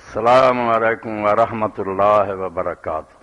السلام علیکم ورحمۃ اللہ وبرکاتہ۔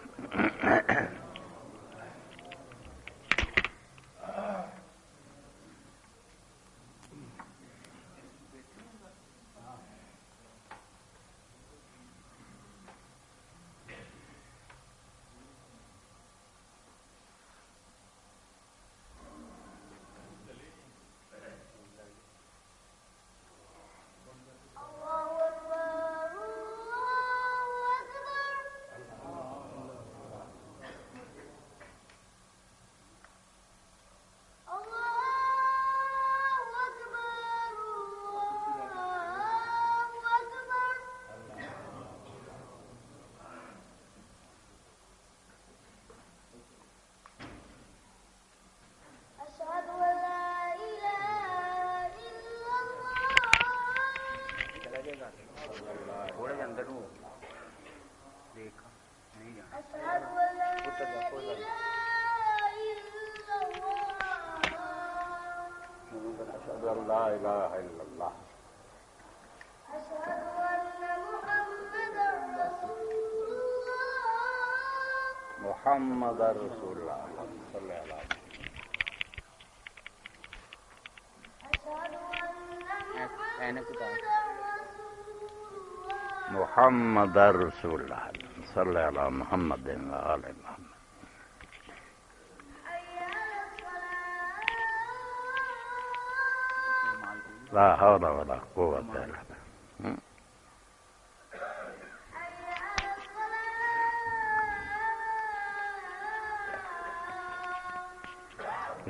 لا الہ الا اللہ محمد رسول اللہ صلی اللہ علیہ وسلم محمد رسول اللہ صلی اللہ علیہ محمد وآل محمد۔ لا حول ولا قوة الا بالله۔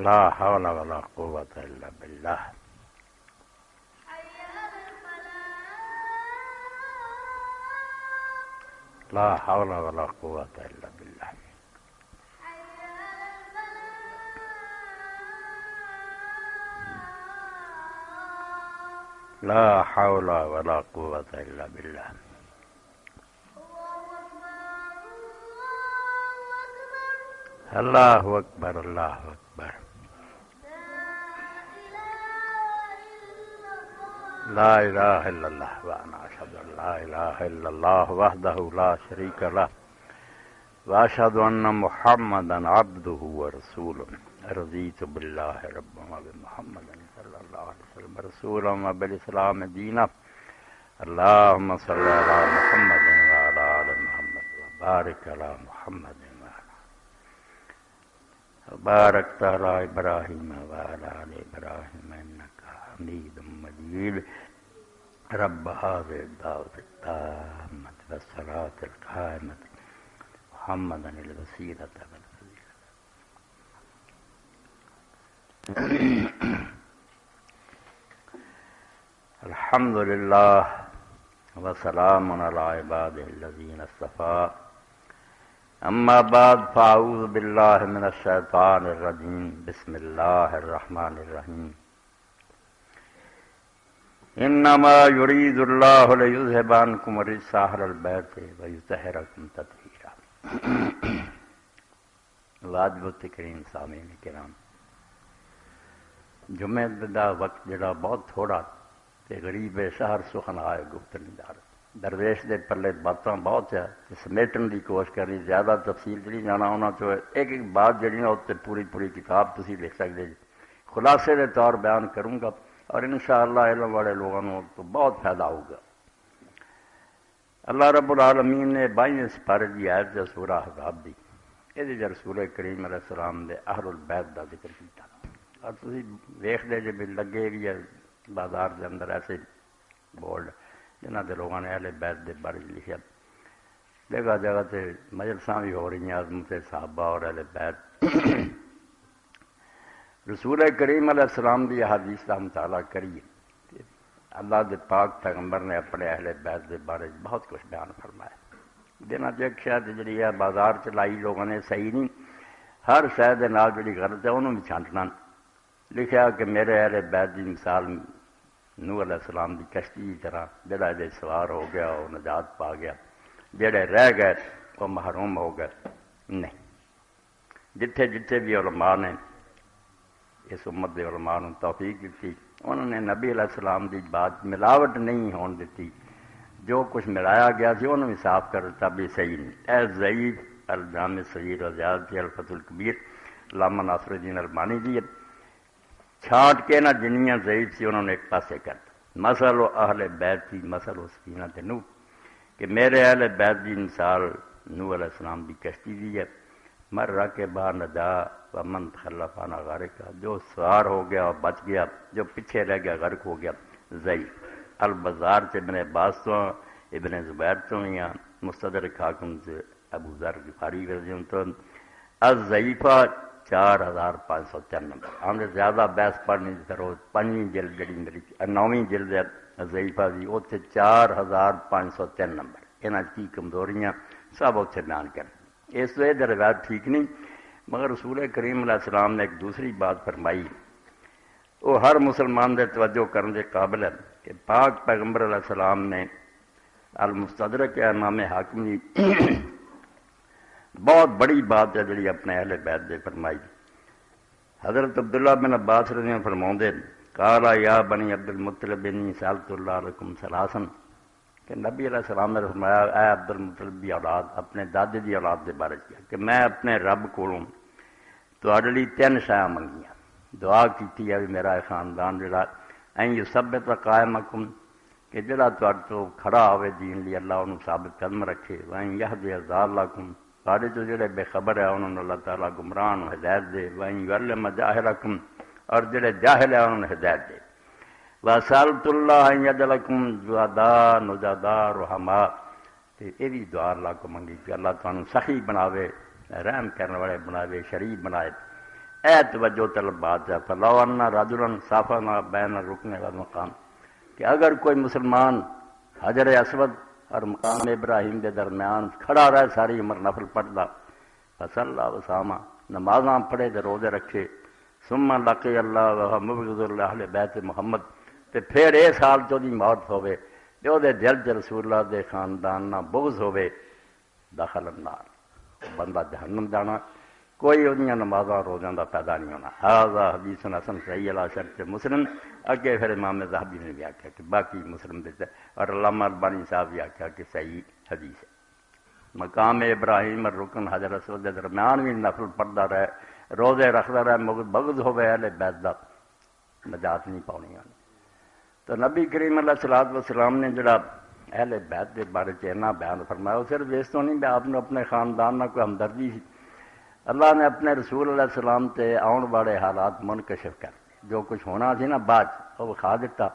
لا حول ولا قوة الا بالله۔ لا حول ولا قوة الا بالله۔ لا حول ولا قوة الا بالله۔ اللہ اکبر اللہ اکبر۔ لا الہ الا اللہ وانا اشہد ان لا الہ الا اللہ وحدہ لا شریک لہ واشہد ان محمدا عبدہ ورسولہ۔ رضیت باللہ ربا وبمحمد صلی اللہ علیہ وسلم رسولا وبالاسلام دینا۔ اللہم صلی علی محمد وعلی آل محمد وبارک علی محمد بارکت علی ابراہیم وعلی آل ابراہیم انک حمید مجید۔ رب هذه الدعوة التامة والصلاة القائمة محمدا الوسيلة والفضيلة۔ الحمد لله وسلام على عباده الذين اصطفى، اما بعد فاعوذ بالله من الشيطان الرجيم، بسم الله الرحمن الرحيم۔ انما يريد الله ليذهب عنكم الرجس اهل البيت ويطهركم تطهيرا۔ واجب التکریم سامعین کرام، جمعہ دا وقت جڑا بہت تھوڑا تے غریب شہر سخن آئے گفتگو دار درویش دے پلے باتاں بہت ہے، سمیٹن دی کوشش کرنی، زیادہ تفصیل نہیں جانا ہونا چاہے ایک ایک بات جڑی نا اتنے پوری کتاب تسی لکھ سکتے جی۔ خلاصے دے طور بیان کروں گا اور انشاءاللہ علم والے لوگوں تو بہت فائدہ ہوگا۔ اللہ رب العالمین نے 22 سپارے دی آیت جو سورہ احزاب دی، یہ رسول کریم علیہ السلام دے اہل البیت دا ذکر کیتا، اور تسی دیکھ دے جب لگے بھی بازار دے اندر ایسے بورڈ جنہ دے لوگوں نے اہل بیت دے بارے لکھا، جگہ جگہ تے مجلساں بھی ہو رہی ہیں عظمت صحابہ اور اہل بیت۔ رسول کریم علیہ السلام دی حدیث کا مطالعہ کریے، اللہ دے پاک پیغمبر نے اپنے اہل بیت دے بارے بہت کچھ بیان فرمایا۔ دینا ایک شاید جڑی ہے بازار چلائی لوگوں نے صحیح نہیں، ہر شے دے نال جڑی غلط ہے انہوں بھی چھانٹنا۔ لکھا کہ میرے اہل بیت دی مثال نوح علیہ السلام دی کشتی کی طرح، جڑا دے سوار ہو گیا وہ نجات پا گیا، جڑے رہ گئے وہ محروم ہو گئے۔ نہیں، جتھے جتھے بھی علماء نے اس امت دے علماء نے توفیق دیتی، انہوں نے نبی علیہ السلام دی بات ملاوٹ نہیں ہون دیتی، جو کچھ ملایا گیا سی انہوں نے صاف کر دتا بھی صحیح نہیں. اے ضعیف الجامع صغیر و زیادتی الفتح الکبیر علامہ ناصر الدین البانی دی چھانٹ کے نہ جنیاں ضعیف سی انہوں نے ایک پاسے کر دیا. مثل و اہل بیت کی مثل و سفینہ نوح کہ میرے اہل بیت کی مثال نوح علیہ السلام کی کشتی دی ہے. مر کے با نجا و من تخلف عن غارق جو سوار ہو گیا اور بچ گیا جو پیچھے رہ گیا غرق ہو گیا. ضعیف البزار سے ابن عباس تو ابن زبیر تو یا مستدرک حاکم سے ابو ذر غفاری رضی اللہ عنہ. الضعیفہ 4503 نمبر. ہم نے زیادہ بحث پڑھنی کرو 5ویں جلد جڑی میری 9ویں جلد ہے ضعیفہ دی اتنے 4503 نمبر. یہاں کی کمزوریاں سب اتنے بیان کر. اس تو یہ روایت ٹھیک نہیں مگر رسول کریم علیہ السلام نے ایک دوسری بات فرمائی وہ ہر مسلمان دے توجہ کرنے کے قابل ہے کہ پاک پیغمبر علیہ السلام نے المستدرک امام حاکم کی بہت بڑی بات ہے جڑی اپنے اہل بیت دے فرمائی. حضرت عبداللہ بن عباس رضی اللہ عنہ فرماؤندے قال یا بنی عبد المطلب انی سألت اللہ علیکم ثلاثا کہ نبی علیہ السلام نے فرمایا اے عبد المطلب دی اولاد اپنے دادے دی اولاد دے بارے کیا کہ میں اپنے رب کولوں تواڈے لئی 3 شیاں منگیاں. دعا کیتی ہے میرا خاندان جڑا این یثبت قائمکم کہ جڑا تواڈے تو کھڑا ہوئے دین لی اللہ انہوں ثابت قدم رکھے. وین یہدی ضالکم تواڈے تو جڑے بے خبر ہے انہوں نے اللہ تعالیٰ گمراہ نو ہدایت دے. وین یعلم جاہلکم اور جڑے جاہل ہے انہوں نے ہدایت دے. وسألت اللہ ان یجعلکم زہداء نجداء رحماء یہ بھی دعا اللہ کو منگی کہ اللہ تعالیٰ سخی بناوے رحم کرنے والے بناوے شریف بنائے. اے توجہ طلب بات ہے فلو ان رجلا صافنا بین الرکن والمقام کہ اگر کوئی مسلمان حجر اسود اور مقام ابراہیم کے درمیان کھڑا رہے ساری عمر نفل پڑھتا فصلی وصام نمازاں پڑھے تے روزے رکھے ثم لقی اللہ وهو مبغض اہل بیت محمد تے پھر یہ سال جو دی موت ہوئے تے او دے دل چ رسول اللہ دے خاندان نہ بغض ہوئے دخل النار بندہ جہنم جانا کوئی انہیاں نمازاں روزاں دا پیدا نہیں ہونا. ھذا حدیث حسن صحیح علی شرط مسلم. اگے پھر امام ذہبی نے بھی آکھا کہ باقی مسلم دے اور علامہ البانی صاحب بھی آکھا کہ صحیح حدیث ہے. مقام ابراہیم اور رکن حجر اسود کے درمیان بھی نفل پڑھتا رہے روزے رکھتا رہے بغض ہوئے اہل بیت دا نجات نہیں پاؤنی. تو نبی کریم علیہ الصلوۃ والسلام نے جڑا اہل بیت کے بارے اتنا بیان فرمایا وہ صرف اس تو نہیں آپ نے اپنے خاندان نہ کوئی ہمدردی سی. اللہ نے اپنے رسول علیہ السلام تے آن والے حالات منکشف کر جو کچھ ہونا سی نا بعد وہ وکھا دیتا.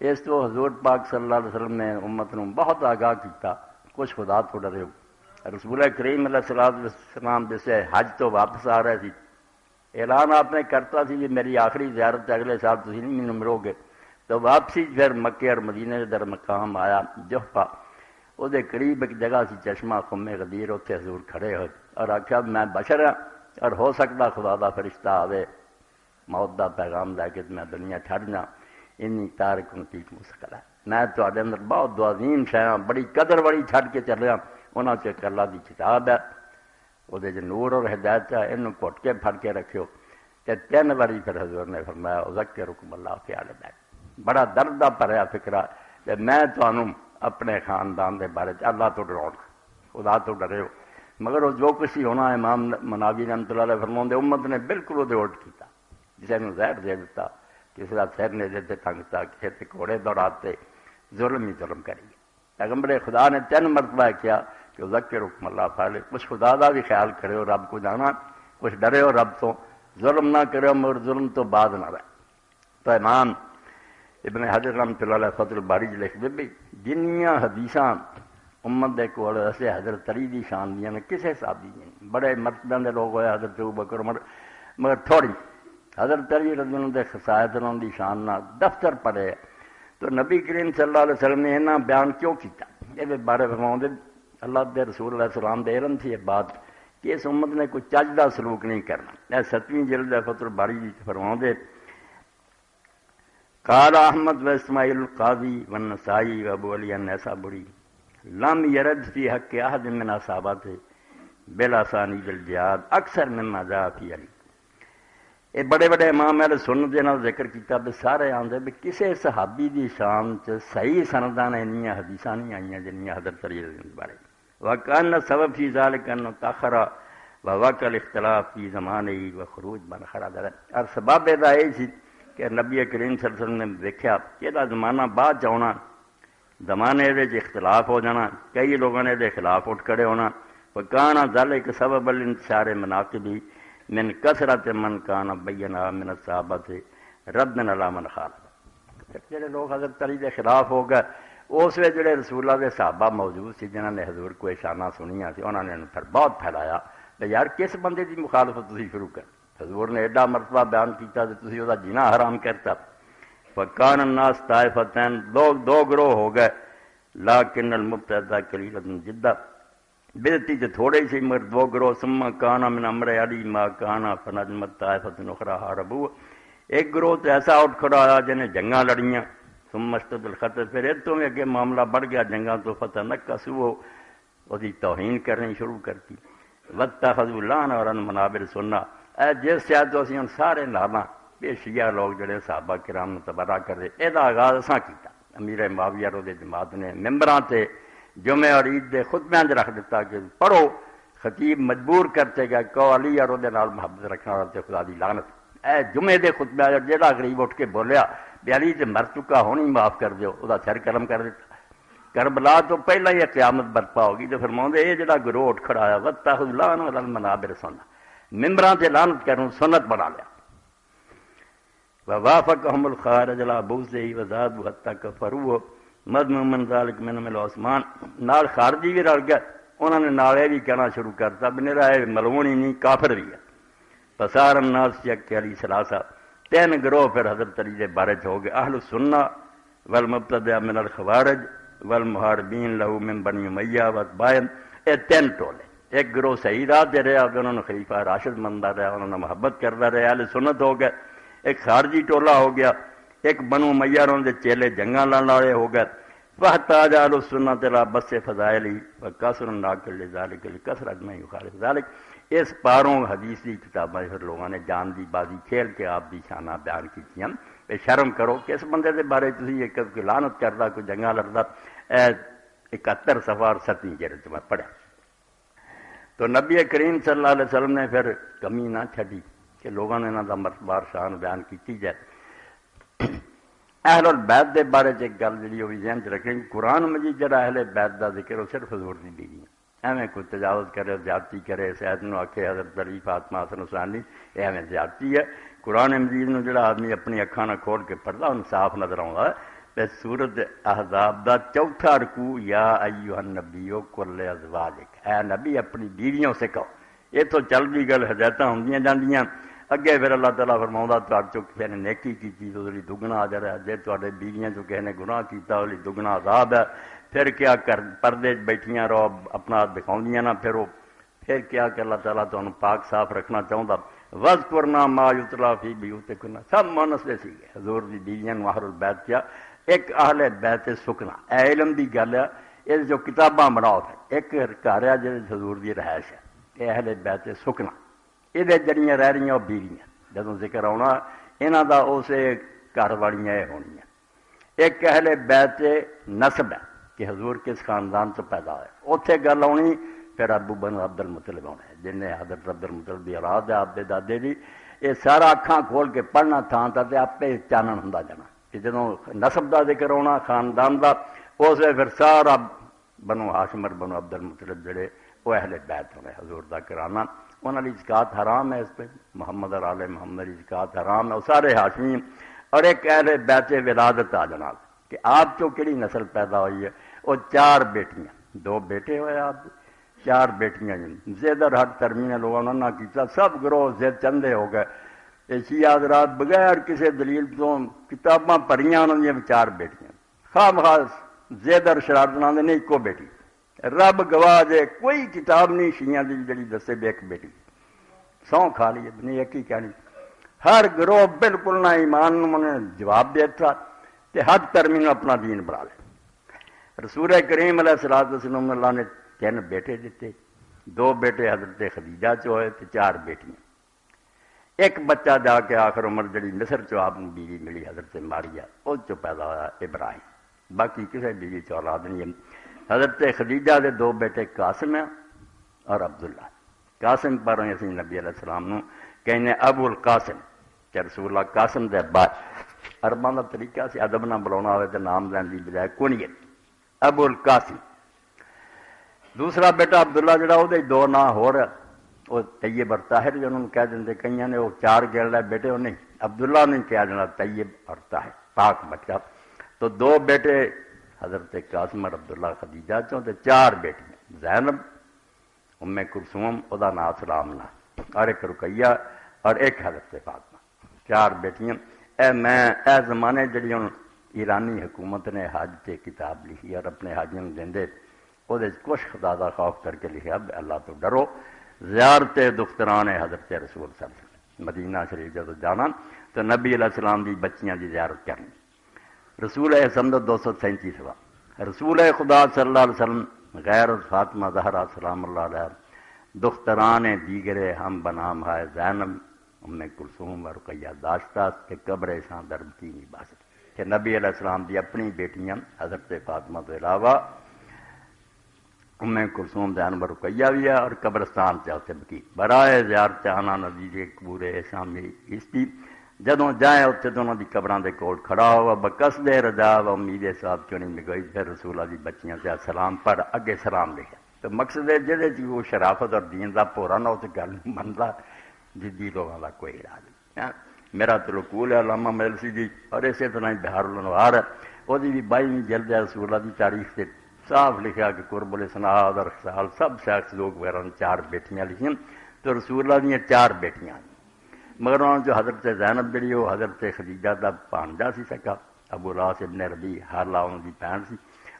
اس تو حضور پاک صلی اللہ علیہ وسلم نے امت نو بہت آگاہ کیتا کچھ خدا تو ڈرے. رسول کریم علیہ السلام جیسے حج تو واپس آ رہے تھی اعلان آپ نے کرتا سی کہ میری آخری زیارت اگلے سال تھی نہیں مینوں ملو گے. تو واپسی پھر مکے اور مدینے کے در مقام آیا جحفہ وہ قریب ایک جگہ سی چشمہ خم غدیر اتنے حضور کھڑے ہوئے اور آخیا میں بشر ہاں اور ہو سکتا خدا دا فرشتہ آوے موت دا پیغام لے کے میں دنیا چھڈ جا انی تارک فیکم ثقلا میں تواڈے اندر بہت دو عظیم شیاں بڑی قدر والی چھڈ کے چلیا. انہاں چ ایک اللہ دی کتاب ہے وہ نور اور ہدایت ہے انہوں گھٹ کے پھڑ کے رکھو. تے 3 باری پھر حضور نے فرمایا اذکرکم اللہ فی اہل بیت. بڑا درد دا بھریا فکرہ کہ میں تانوں اپنے خاندان دے بارے اللہ تو ڈراؤں خدا تو ڈرے ہو. مگر وہ جو کچھ ہی ہونا امام مناوی رحمۃ اللہ علیہ فرماؤندے امت نے بالکل وہ الٹ کیتا. کسی نے زہر دے دیتا کسی کا سر نے دے ٹنگتا کسی تے گھوڑے دوڑاتے ظلم ہی ظلم کریے. پیغمبر خدا نے 3 مرتبہ کیا کہ ذکرکم اللہ فعل کچھ خدا دا بھی خیال کرے ہو رب کو جانا کچھ ڈرے ہو رب تو ظلم نہ کرے مگر ظلم تو بعد نہ رہے. تو امام ابن حجر رحمۃ اللہ علیہ فتح الباری لکھ دے بھی جنیاں حدیثاں امت دے کول ایسے حضرت علی دی شان دیاں نے کسے صحابی نہیں. بڑے مرتبہ دے لوگ ہوئے حضرت ابوبکر عمر مگر تھوڑی حضرت علی رضی اللہ عنہ دے خصائص انہاں دی شان نہ دفتر پڑھے. تو نبی کریم صلی اللہ علیہ وسلم نے انہاں بیان کیوں کیتا یہ بارے فرماؤندے اللہ دے رسول علیہ السلام دے علم تھی یہ بات کہ اس امت نے کوئی چج دا سلوک نہیں کرنا. اے 7ویں جلد فتح الباری دی فرماؤندے قال احمد و اسماعیل القاضی والنسائی و ابو علی النیسابوری لم یرد فی حق احد من اصحابہ بالاسانید الجہاد اکثر مما جاء فی علی. یہ بڑے بڑے امام اہل سنت دے نال ذکر کیتا بھی سارے آندے بھی کسے صحابی دی شان چ صحیح سنداں انیاں حدیثاں نہیں آئیاں جنیاں حضرت علی رضی اللہ بارے وکان سبب فی ذلک ان تاخر ووقع الاختلاف فی زمانے وخروج من خرج اور سبب دا یہ سی کہ نبی کریم صلی اللہ علیہ وسلم نے دیکھا کہ یہ زمانہ بعد چ آنا، زمانے دے اختلاف ہو جانا، کئی لوگوں نے دے خلاف اٹھ کھڑے ہونا، وکانا ذلک سبب الانتشار مناقبی من کثرت من کان بینا من الصحابہ ردن علی من خالف. جڑے لوگ حضرت علی دے خلاف ہو گئے اس ویلے جڑے رسول اللہ دے صحابہ موجود سی جنہاں نے حضور کو شانہ سنیاں سی انہوں نے پھر بہت پھیلایا کہ یار کس بندے دی مخالفت تسی شروع کر، حضور نے ایڈا مرتبہ بیان کیتا کہ تسی دا جینا حرام کرتا. فکان الناس طائفتین، لوگ دو گروہ ہو گئے، لیکن المبتدع قلیل جدا، بدعتی تے تھوڑے ہی سی مگر دو گروہ. ثم کان من امر علی ما کان فنجمت طائفۃ اخری حاربوا، ایک گروہ تو ایسا اٹھ کھڑا آیا جنہیں جنگاں لڑیاں. ثم اشتد الخطر، پھر ایک تو اگے معاملہ بڑھ گیا جنگاں تو فتح نکسوا، وہی توہین کرنی شروع کرتی. واتخذوا لعنہ اور منابر سننا، اے جس شاید اسی ہن سارے لانا بے شیعہ لوگ جڑے صحابہ کرام نو تبرہ کر دے. یہ آغاز اساں کیتا، امیر معاویہ رضی جماعت نے ممبراں تے جمعے اور عید دے خطبیاں رکھ دیتا کہ پڑھو. خطیب مجبور کرتے گئے کہ علی اور دے نال محبت رکھنا والا تے خدا دی لعنت. اے جمعے دے خطبے جہاں غریب اٹھ کے بولیا بھی علی تے مر چکا ہونی معاف کر دیو، وہ سر قلم کر دیتا. کربلا تو پہلا ہی قیامت برپا ہوگی. تو فرماؤندے یہ جڑا گروہ اٹھ کھڑا ہے واتخذوا لعنہ علی المنابر سننا، ممبراں تے لعنت کروں سنت بنا لیا. ووافقهم الخارج على بغضه وزادوا حتى كفروا مذموما من ذلك منهم العثمان. نال خارجی بھی رل گئے، انہوں نے نالے بھی کہنا شروع کرتا بھی میرا یہ ملعون ہی نہیں کافر بھی ہے. فصار الناس یک علی ثلاثہ، تین گروہ پھر حضرت علی دے بارے ہو گئے، اہل السنہ والمبتدع من الخوارج والمحاربین له من بنی امیہ واتباعہم. یہ تین ٹولے، ایک گروہ صحیح راہ دے رہا، انہوں نے خلیفہ راشد منتا رہا، انہوں نے محبت کرتا رہا، اہل سنت ہو گئے. ایک خارجی ٹولہ ہو گیا، ایک بنو امیہ دے چیلے جنگاں لڑن والے ہو گئے. فاحتاج اہل السنۃ الی بس فضائلی وکثر الناقل لذلک لکثرت من یخالف ذلک. اس پاروں حدیث کی کتابیں پھر لوگوں نے جان دی بازی کھیل کے آپ دی شانہ بیان کیتیاں. بے شرم کرو کس بندے دے بارے تسی ایک لعنت کردا کوئی جنگاں لڑدا. 71 صفحہ اور 7ویں جلد میں پڑھا. تو نبی کریم صلی اللہ علیہ وسلم نے پھر کمی نہ چھڈی کہ لوگوں نے انہاں دا مرتبہ شان بیان کیتی جائے. اہل البیت دے بارے ایک گل جی وہ ذہن چ رکھیں، قرآن مجید جڑا اہل بیت دا ذکر وہ صرف حضور دی بیوی ہے. ایویں کوئی تجاوز کرے زیادتی کرے سید نو آکھے حضرت علی فاطمہ حسن حسین، یہ ایویں زیادتی ہے. قرآن مجید نو جڑا آدمی اپنی اکھاں نہ کھول کے پڑھدا انہوں صاف نظر آؤندا ہے. تے سورۃ احزاب دا چوتھا رکوع یا ایھا النبی قل ازواجک، اے نبی اپنی بیویوں سے کہو. یہ تو چلدی گل ہدایتاں ہوندیاں جاندیاں. اگے پھر اللہ تعالیٰ فرماؤں تہاڈے چوں کسی نے نیکی کی تو اس دگنا اجر ہے، جے تہاڈے بیویاں چوں کسی نے گناہ کیتا اس دگنا عذاب ہے. پھر کیا کر پردے بیٹھیاں رہو اپنا دکھاؤندیاں نہ پھرو. پھر کیا کہ اللہ تعالیٰ تمہیں پاک صاف رکھنا چاہتا. وذکرنا ما یتلی فی بیوتکن، سب مونس دے سی حضور دی بیویاں نوں اہل بیت کیا. ایک اہل بیت سکنا اے علم دی گل ہے، یہ جو کتاباں بناؤ ایک گھر ہے جہاں حضور دی رہائش ہے، یہ اہل بیت سکنا. یہ جڑیاں رہ رہی بیویاں جدوں ذکر آنا یہاں دا اسے گھر والیاں یہ ہونی. ایک اہل بیت نسب ہے کہ حضور کس خاندان سے پیدا ہے، اتنے گل آنی. پھر ابو بن عبد المطلب آنا ہے جنہیں حضرت عبد المطلب کی اولاد ہے آپ کے دادے دی. یہ سارا اکھاں کھول کے پڑھنا تھان تک آپ چانن ہوں جانا کہ جدوں نسب کا ذکر آنا خاندان کا اس وقت پھر سارا بنو ہاشم بنو عبد المطلب جڑے وہ اہل بیت ہونے حضور کا کرانا. انہوں نے زکات حرام ہے، اس پہ محمد اور آل محمد کی زکات حرام ہے، وہ سارے ہاشمی. اور ایک اہل بیت ولادت آ جناب کہ آپ چوں کہڑی نسل پیدا ہوئی ہے. وہ 4 بیٹیاں، 2 بیٹے ہوئے آپ 4 بیٹیاں. زیدر حد ترمین لوگوں نے نہ کیتا، سب گروہ زید چندے ہو گئے. شیعہ حضرات بغیر کسی دلیل تو کتاباں پڑھیاں انہوں نے 4 بیٹیاں. خام خاص زیدر شرارت نہ نہیں ایکو بیٹی. رب گواہ دے کوئی کتاب نہیں شیعہ دی جڑی دسے بھی ایک بیٹی. سو کھا لی نہیں ایک ہی کہانی. ہر گروہ بالکل نہ ایمان نے جواب دیتا کہ حد ترمین اپنا دین بنا لے. رسول کریم علیہ الصلوۃ والسلام اللہ نے 3 بیٹے دیتے. 2 بیٹے حضرت خدیجہ چ ہوئے تو 4 بیٹیاں. ایک بچہ جا کے آخر عمر جڑی مصر چو آپ نے بیوی ملی حضرت ماریا اس چو پیدا ہوا ابراہیم، باقی کسی بیوی چو اولاد نہیں ہے۔ حضرت خدیجہ دے دو بیٹے قاسم اور عبداللہ۔ قاسم پر اسی نبی علیہ السلام نو کہنے ابو القاسم کہ رسول اللہ قاسم دے ابا۔ عرباں دا طریقہ سی ادب نہ بلانا ہوئے تو نام لین دی بجائے کنیت ابو القاسم۔ دوسرا بیٹا عبداللہ جڑا وہ دو نا ہو رہا وہ طیب اور طاہر جو انہوں نے کہہ دیں کئی نے وہ چار گڑ لے بیٹے وہ نہیں، عبداللہ نے کہہ دینا طیب اور طاہر پاک بچہ۔ تو دو بیٹے حضرت قاسم اور عبداللہ خدیجہ چوں تے چار بیٹیاں زینب ام کلثوم او دا نام سلام نا اور ایک رقیہ اور ایک حضرت فاطمہ، چار بیٹیاں۔ اے زمانے جڑی ہن ایرانی حکومت نے حج تے کتاب لکھی اور اپنے حاجیوں دیندے وہ کچھ خدا دا خوف کر کے لکھا اللہ تو ڈرو، زیارت دختران حضرت رسول صلی اللہ علیہ وسلم مدینہ شریف جب جانا تو نبی علیہ السلام دی بچیاں دی زیارت کرنی۔ رسول سمد 237 ہوا رسول خدا صلی اللہ علیہ وسلم غیر فاطمہ زہرا سلام اللہ علیہ دختران دیگرے ہم بنام ہے زینب ام کلثوم اور رقیہ داشتہ کہ قبر شان درب کی نہیں باسط کہ نبی علیہ السلام دی اپنی بیٹیاں حضرت فاطمہ کے علاوہ ام کلثوم زینب رقیہ بھی ہے اور قبرستان چاہتے بکی برائے زیارت آنا ندی کے پورے شامی اس کی جدوں جائیں اتنے تو انہوں دی قبراں دے کول کھڑا ہوا بکس دے رجا و امید صاحب کیوں نہیں مگئی پھر رسولہ دی بچیاں سے سلام پر اگے سلام لکھا تو مقصد ہے جہے جی وہ شرافت اور دین دا پورا نہ تو گل منتا جدی لوگوں کا کوئی علاج نہیں۔ میرا تو رکول ہے علامہ مجلسی دی اور اسی طرح بہار الانوار ہے وہ بھی 22ویں جلد ہے رسولہ دی تاریخ سے صاف لکھا کہ قرب الاسناد اور خصال سب شخص لوگ وغیرہ نے چار بیٹیاں لکھیں تو رسول اللہ دیا چار بیٹیاں مگر انہوں نے جو حضرت زینب جڑی وہ حضرت خدیجہ دا بھانجا سی سکا ابو العاص ابن ربیع حالہ انہوں دی بہن سی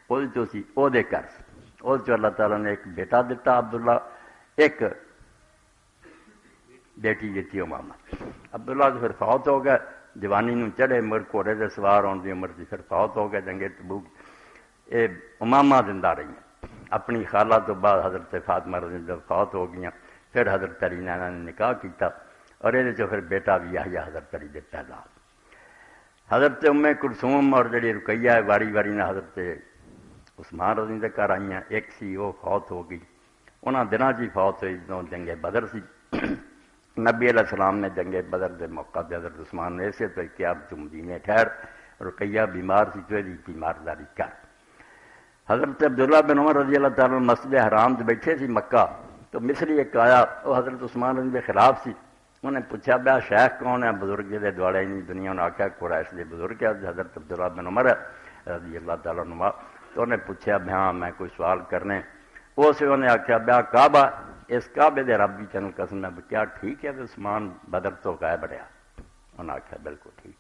وہ جو سی وہ دے کر سی وہ جو اللہ تعالیٰ نے ایک بیٹا دیتا عبداللہ ایک بیٹی دیتی امامہ۔ عبداللہ تو پھر فوت ہو گئے جوانی نو چڑھے مگر گھوڑے دے سوار ہونے دی عمر سی پھر فوت ہو گئے جنگ تبوک۔ اے امامہ زندہ رہی ہیں اپنی خالہ تو بعد حضرت فاطمہ رضی اللہ فوت ہو گئی پھر حضرت علی نے نکاح کیتا اور یہ جو پھر بیٹا بھی آیا حضرت علی دے پیدا۔ حضرت ام کلثوم اور جڑی رقیہ ہے واری واری نے حضرت عثمان رضی دے گھر آئی ہیں ایک سی وہ فوت ہو گئی انہاں دنوں جی فوت ہوئی جدوں جنگ بدر سی نبی علیہ السلام نے جنگ بدر دے موقع تے حضرت عثمان نے اسے تو کیا تو مدینے ٹھہر رقیہ بیمار سی تو دی بیمارداری کر۔ حضرت عبداللہ بن عمر رضی اللہ تعالیٰ مسجد حرام سے بیٹھے سی مکہ تو مصری ایک آیا وہ حضرت عثمان رضی کے خلاف سی انہوں نے پوچھا بیا شیخ کون ہے بزرگ دے دوڑے نہیں دنیا نے آخیا قریش دے بزرگ ہے حضرت عبداللہ بن عمر رضی اللہ تعالیٰ عنہ تو انہیں پوچھا ہاں میں کوئی سوال کرنے اس انہیں آخیا بیا کعبہ اس کعبے دے رب بھی تینوں قسم ہے کیا ٹھیک ہے تو عثمان بدر تو غائب رہا انہوں نے آخیا بالکل ٹھیک۔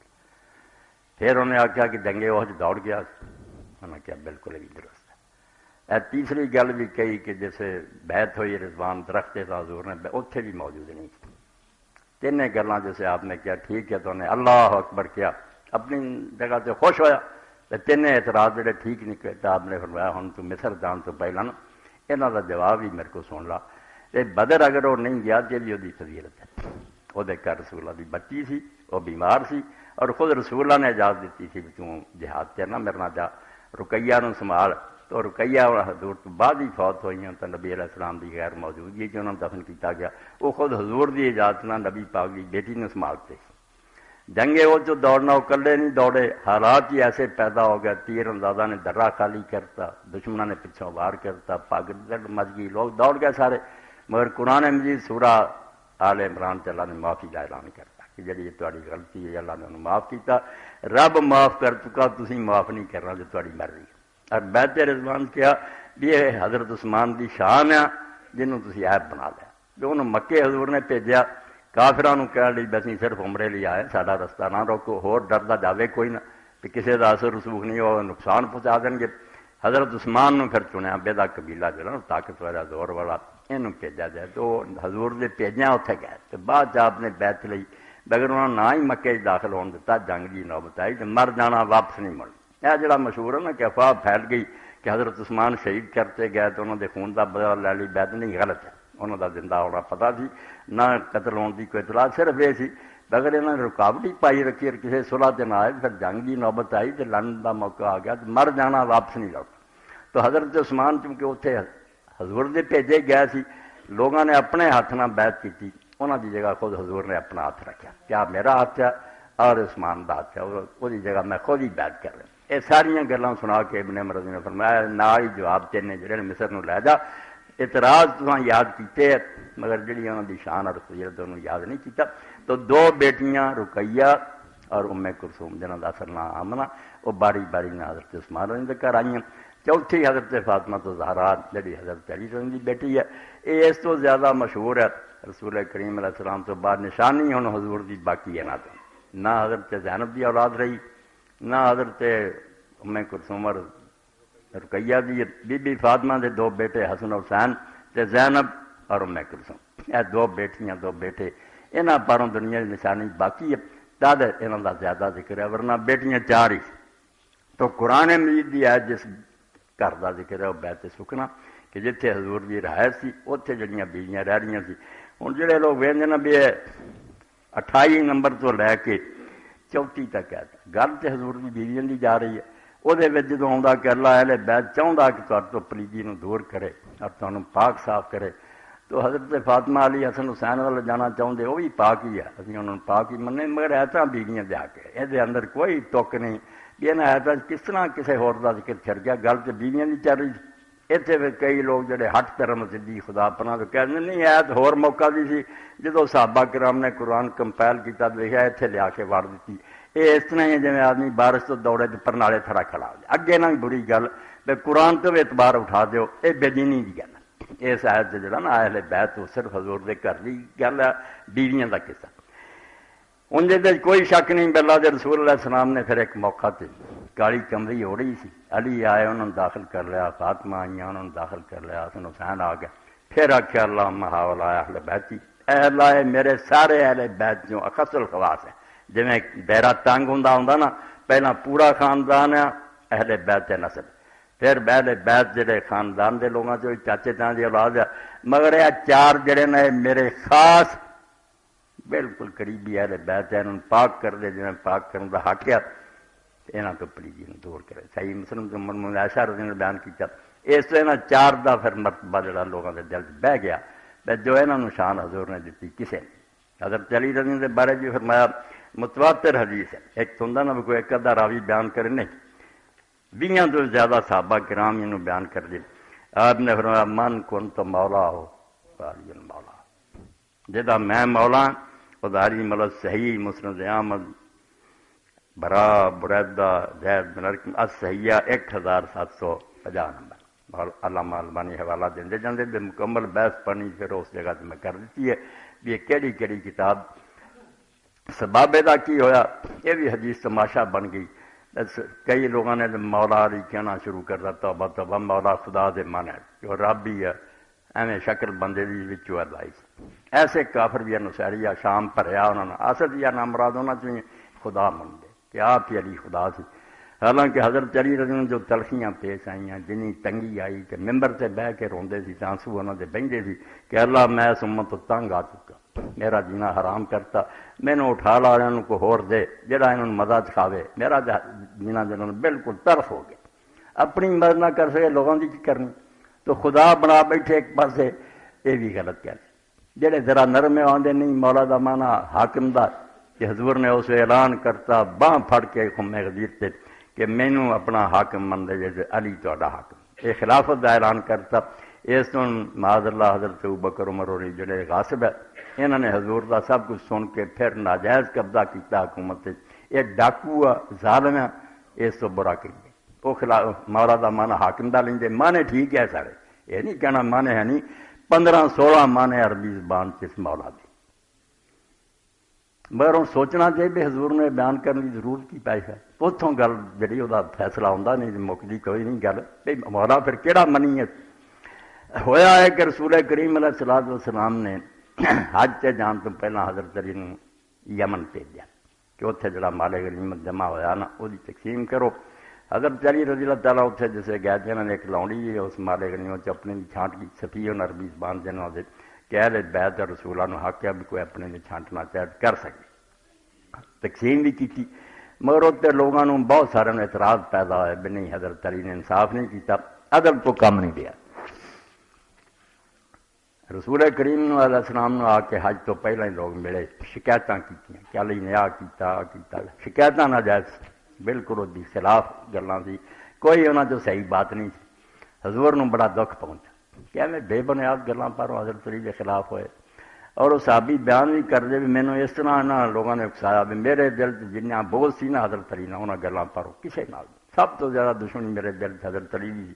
پھر انہیں آخیا کہ جنگے وہ دوڑ گیا انہوں نے کہا بالکل بھی درست ہے۔ تیسری گل بھی کہی کہ جیسے بیعت ہوئی رضوان درخت حضور نے اتنے بھی موجود نہیں تین گلاں جیسے آپ نے کیا ٹھیک ہے تو انہیں اللہ اکبر کیا اپنی جگہ سے خوش ہویا تین اعتراض جڑے ٹھیک نہیں کہتے آپ نے فرمایا ہوں تو مصر جان تو پہلا نا یہاں کا جواب ہی میرے کو سن لا بدر اگر وہ نہیں گیا تو بھی وہ فضیلت ہے وہ گھر رسول اللہ دی بچی سی وہ بیمار سی اور خود رسول اللہ نے اجازت دیتی تھی بھی تم جہاد کرنا میرے نہ جا رقیہ نو سنبھال تو رقیہ حضور تو بعد ہی فوت ہوئی ہیں تو نبی علیہ السلام کی غیر موجودگی کہ انہوں نے دفن کیا گیا وہ خود حضور دی اجازت نہ نبی پاک کی بیٹی نے سنبھالتے جنگے وہ جو دوڑنا وہ کلے نہیں دوڑے حالات ہی ایسے پیدا ہو گئے تیر اندازہ نے درہ خالی کرتا دشمنوں نے پچھوں وار کرتا پگ درد مچ گئی لوگ دوڑ گئے سارے مگر قرآن مجید سورہ آل عمران سے اللہ نے معافی کا اعلان کرتا کہ جی تاری غلطی ہے اللہ نے انہوں معاف کیتا رب معاف کر چکا تسی معاف نہیں کرنا جو تاری مرضی اور بیعت رضوان کیا بھی یہ حضرت عثمان دی شان ہے جنہوں تسی عیب بنا لیا جو انہوں مکے حضور نے بھیجا کافرانوں کہہ لی بس صرف عمرے لیے آئے ساڈا رستہ نہ روکو ہور ڈردا جاوے کوئی نہ کہ کسی کا اثر رسوخ نہیں ہو نقصان پہنچا دیں گے حضرت عثمان نے پھر چنیا بیدا قبیلہ جو طاقت والا زور والا یہ بھیجا جائے تو حضور نے بھیجا اتنے گئے تو بعد آپ نے بیعت لی بغیر انہوں نے نہ ہی مکے داخل ہونے دیتا جنگ جی نوبت آئی تو مر جانا واپس نہیں مڑنا یہ جڑا مشہور ہے نا کہ افواہ پھیل گئی کہ حضرت عثمان شہید کرتے گئے تو انہوں نے خون کا بدلا لے لی بیعت نہیں غلط ہے انہوں کا زندہ ہونا پتا سی، نہ قتل ہونے کی کوئی اطلاع، صرف یہ سی اگر انہوں نے رکاوٹ ہی پائی رکھی اور کسی صلح سے نہ آئے، پھر جنگ کی نوبت آئی تو لڑن کا موقع آ گیا تو مر جانا، واپس نہیں لوٹ۔ تو حضرت عثمان چونکہ اتنے حضور دے بھیجے گئے سی، لوگوں نے اپنے ہاتھ نہ بیعت کی، انہوں کی جگہ خود حضور نے اپنا ہاتھ رکھا، کیا میرا ہاتھ ہے اور عثمان کا ہاتھ ہے، وہ جگہ میں خود ہی بیعت کر رہا۔ یہ ساریا گلیں سنا کے ابن مرضی نے فرمایا نال ہی جواب تین جڑے مصر نو لے جا، اعتراض تو یاد کیتے مگر جڑی انہوں کی شان اور فضیلت انہوں یاد نہیں کیتا۔ تو دو بیٹیاں رقیہ اور ام کلثوم جنہوں کا اصل نام آمنہ، وہ باری باری نے حضرت عثمان رضی دے گھر آئیں۔ چوتھی حضرت فاطمہ تو زہرا جڑی حضرت علی رضی کی بیٹی ہے، یہ اس تو زیادہ مشہور ہے، رسول کریم علیہ السلام تو بعد نشانی ہن حضور دی باقی ہے نہ حضرت زینب دی اولاد رہی، نہ حضرت ام کلثوم اور رقیہ دی بی بی فاطمہ دے دو بیٹے حسن حسین تے زینب اور ام کلثوم، یہ دو بیٹیاں دو بیٹے، انہاں پاروں دنیا کی نشانی باقی ہے، تد انہاں دا زیادہ ذکر ہے، ورنہ بیٹیاں چار ہی۔ تو قرآن مجید دی آیت جس گھر کا ذکر ہے وہ بیت سکنا کہ جتھے حضور کی رہائش سی اتنے جڑیاں بیویاں رہ رہی سی۔ ہوں جڑے لوگ ویندے نا بھی 28 نمبر تو لے کے 34 تک ہے گل تو حضور کی بیویاں دی جا رہی ہے، وہ جدو آتا کہ اللہ اہل بیت چاہتا کہ تھوڑے تو پلیدی نو دور کرے اور تمہیں پاک صاف کرے، تو حضرت فاطمہ علی حسن حسین والا جانا چاہتے وہ بھی پاک ہی ہے، ابھی انہوں نے پاک ہی منے، مگر ایسا بیویاں دے کے یہ اندر کوئی ٹک نہیں بھی انہیں ایسا کس طرح کسی ہور کا ذکر چھڑ گیا، گل تو بیویاں کی چل رہی تھی۔ اتنے کئی لوگ جڑے ہٹ کرم سدھی خدا پناہ تو کہتے نہیں ایت ہور موقع بھی سی جدو صحابہ کرام نے قرآن کمپائل کیا دیکھا اتنے لیا کے وڑ دیتی، یہ اس طرح ہی جی آدمی بارش تو دوڑے تو پرنالے تھڑا کھڑا ہو جائے، اگے نہ بری گل بے قرآن تو بھی اعتبار اٹھا دیو، یہ بے دینی کی گل ہے۔ اس آیت جڑا نا اہل بیت وہ صرف حضور دے گھر کی گل ہے، بیویاں کا قصہ اندر کوئی شک نہیں۔ اللہ دے رسول علیہ السلام نے پھر ایک موقع تے کالی کمری ہو رہی سی، علی آئے انہوں نے داخل کر لیا، فاطمہ آئی انہوں نے داخل کر لیا، حسن حسین آ گیا، پھر آخیا اللہم حاولا اہل بیتی، اے اللہ میرے سارے اہل بیت جو اخص الخواص ہے، جی بیرا تنگ ہوں نا پہلا پورا خاندان ہے اہل بیت نسل، پھر اہل بیت جڑے خاندان دے لوگوں چ چاچے تاں دی اولاد ہے، مگر یہ چار جڑے نے میرے خاص بالکل قریبی اہل بیت ہے، انہوں پاک کر دے جنہیں پاک کرنے کا حق ہے، یہاں تو پلیدی دور کرے۔ صحیح مسلم کے من عائشہ رضی نے بیان کیا، اس طرح یہاں چار دا پھر مرتبہ جڑا لوگوں کے دل بہ گیا جو انہوں شان حضور نے دیتی کسے نے۔ حضرت علی رضی کے بارے بھی فرمایا متواتر حدیث ہے، ایک تو ہوں نا کوئی ایک ادھا راوی بیان کرے نہیں، 20 تو زیادہ صحابہ کرام انہوں بیان کر دے۔ آپ نے فرمایا من کن تو مولا ہو علی مولا، جدا میں مولا اداری مطلب صحیح مسند احمد برا بریدہ زید بن ارقم الصحیحہ 1750 نمبر، علامہ البانی حوالہ دے جاندے بے مکمل بحث پڑھنی پھر اس جگہ تے میں کر دیتی ہے بھی یہ کیڑی کیڑی کتاب سبابے دا کی ہویا، یہ بھی حدیث تماشا بن گئی۔ کئی لوگوں نے مولا علی کہنا شروع کر دیا، توبہ توبہ مولا خدا دے من ہے جو رب ہی ہے، ایویں شکل بندے دی وچوں ہے لائی۔ ایسے کافر بھی نصیری شام بھریا انہوں نے، اصل یا نام مراد انہوں نے خدا منگے کہ آپ ہی علی خدا سی۔ حالانکہ حضرت علی رضی نے جو تلخیاں پیش آئیں، جنی تنگی آئی کہ ممبر سے بہ کے روندے سی، آنسو انہوں نے بہندے سی کہ اللہ میں اس امت تو تنگ آ چکا، میرا جینا حرام کرتا، مینوں اٹھا لا انہوں کو ہور دے جڑا انہوں نے مزہ چکھاوے، میرا جینا جنہوں نے بالکل طرف ہو گیا، اپنی مدد نہ کر سکے لوگوں کی کرنی، تو خدا بنا بیٹھے ایک پاسے، یہ بھی غلط کہتے جڑے ذرا نرم آدھے نہیں مولا دا مانا حاکم دا کہ حضور نے اس اعلان کرتا باں پھڑ کے خم غدیر تے کہ مینوں اپنا حاکم من دے جیسے علی تہاڈا حاکم، یہ خلافت دا اعلان کرتا۔ اس تو معاذ اللہ حضرت ابوبکر عمر اور جڑے غاصب ہے انہوں نے حضور دا سب کچھ سن کے پھر ناجائز قبضہ کیتا حکومت، یہ ڈاکو ہے ظالم ہے، اس تو برا کریے وہ خلاف مولا دا مانا حاکم دا لیں مانے ٹھیک ہے سارے، یہ نہیں کہنا مانے ہے نہیں، 15-16 مانے عربی زبان اس مولا دی، مگر ہوں سوچنا چاہیے بھی حضور نے بیان کرنے کی ضرورت کی پیش ہے، اتوں گل جی وہ فیصلہ آتا نہیں مکتی کوئی نہیں گل بھی مولا پھر کہڑا منی ہے۔ ہویا ہے کہ رسول کریم علیہ الصلوۃ والسلام نے حج سے جان تو پہلا حضرت علی نے یمن بھیجا کہ اتنے جڑا مال غنیمت جمع ہویا نا وہ تقسیم کرو۔ حضرت علی رضی اللہ تعالیٰ اتنے جسے گئے تھے انہوں نے ایک لونڈی ہے اس مال غنیمت اپنے چھانٹ کی صفی عربی زبان جنہوں نے کہ اہل بیت اور رسولوں نے حق ہے بھی کوئی اپنے میں چھانٹنا چاہے کر سکے. تقسیم بھی کی مگر اتنے لوگوں نے بہت سارے اعتراض پیدا ہوئے بھی نہیں حضرت علی نے انصاف نہیں کیتا، عدل کو کم نہیں دیا. رسول کریم علیہ السلام نے آ کے حج تو پہلے ہی لوگ ملے، شکایت کی کیا لی نے کیتا شکایت ناجائز بالکل وہ خلاف گلاں سی، کوئی انہوں جو صحیح بات نہیں سی. حضور نے بڑا دکھ پہنچا کہ میں بے بنیاد گلاں پر حضرت علی کے خلاف ہوئے. اور وہ صحابی بیان بھی کر دے بھی مینوں اس طرح انہوں لوگوں نے اکسایا بھی میرے دل جنیاں بوجھ سی نا حضرت علی نہ انہوں گلاں پر کسی نال سب تو زیادہ دشمنی میرے دل حضرت علی بھی.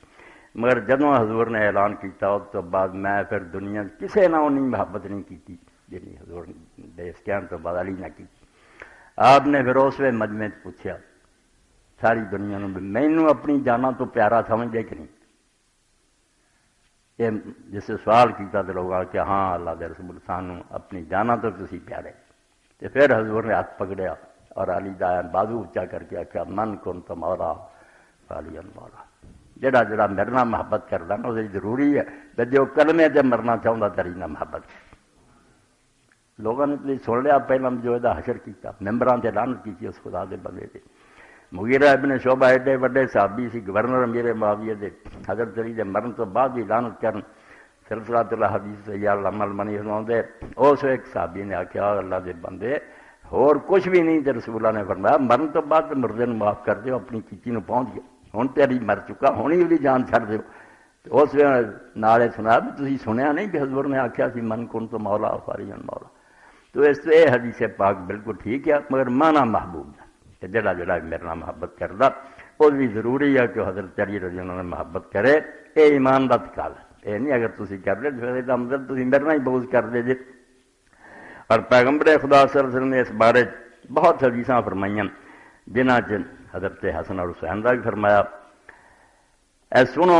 مگر جدوں حضور نے اعلان کیتا اس تو بعد میں پھر دنیا کسی نہ انہیں محبت نہیں کی جی حضور نے اس کہنے تو بعد علی نہ کی. آپ نے پھر اس وقت مجمع پوچھا ساری دنیا نے مینوں اپنی جانا تو پیارا سمجھے کہ نہیں. یہ جس سے سوال کیتا تو لوگ کہ ہاں اللہ دے رسول سانوں اپنی جانا تو تسی پیارے. تو پھر حضور نے ہاتھ پکڑیا اور علی دا بازو اچا کر کے آخیا من کن تو مولا علی مولا. جڑا جڑا مرنا محبت کرتا نا وہ ضروری ہے کہ جو کلمے سے مرنا چاہتا تری نہ محبت. لوگوں نے سن لیا پہلے جو یہ حشر کیا ممبران سے لعنت کی اس خدا دے بندے سے. مغیرہ ابن شعبہ ایڈے وڈے صحابی سی گورنر امیر معاویہ دے حضرت علی دے مرن تو بعد بھی لعنت کرن سلسلہ الحدیث یا عمل منی سناؤندے. اس ایک صحابی نے آخیا اللہ دے بندے اور کچھ بھی نہیں. تے رسول اللہ نے فرمایا مرن تو بعد مردے معاف کر دیو اپنی کیچی نو پہنچ گیا ہوں تیری مر چکا ہوں ہی وہی جان چھڑ دیو. اس نالے سنا بھی تسی سنیا نہیں کہ حضور نے آخیا سی من کن تو مولا فارین مولا. تو اس سے یہ حدیث پاک بالکل ٹھیک ہے مگر مانا محبوب ہے کہ جڑا جڑا میرے نال محبت کردا وہ بھی ضروری ہے کہ حضرت علی رضی اللہ عنہ محبت کرے. یہ ایمان دا تقاضا ہے. یہ نہیں اگر تسی کر لے پھر یہ مطلب تسی میرے نال ہی بغض کر دے جے. اور پیغمبر خدا صلی اللہ علیہ وسلم نے اس بارے بہت حدیثاں فرمائیاں جنہاں چ حضرت حسن اور حسین کا بھی فرمایا. اے سنو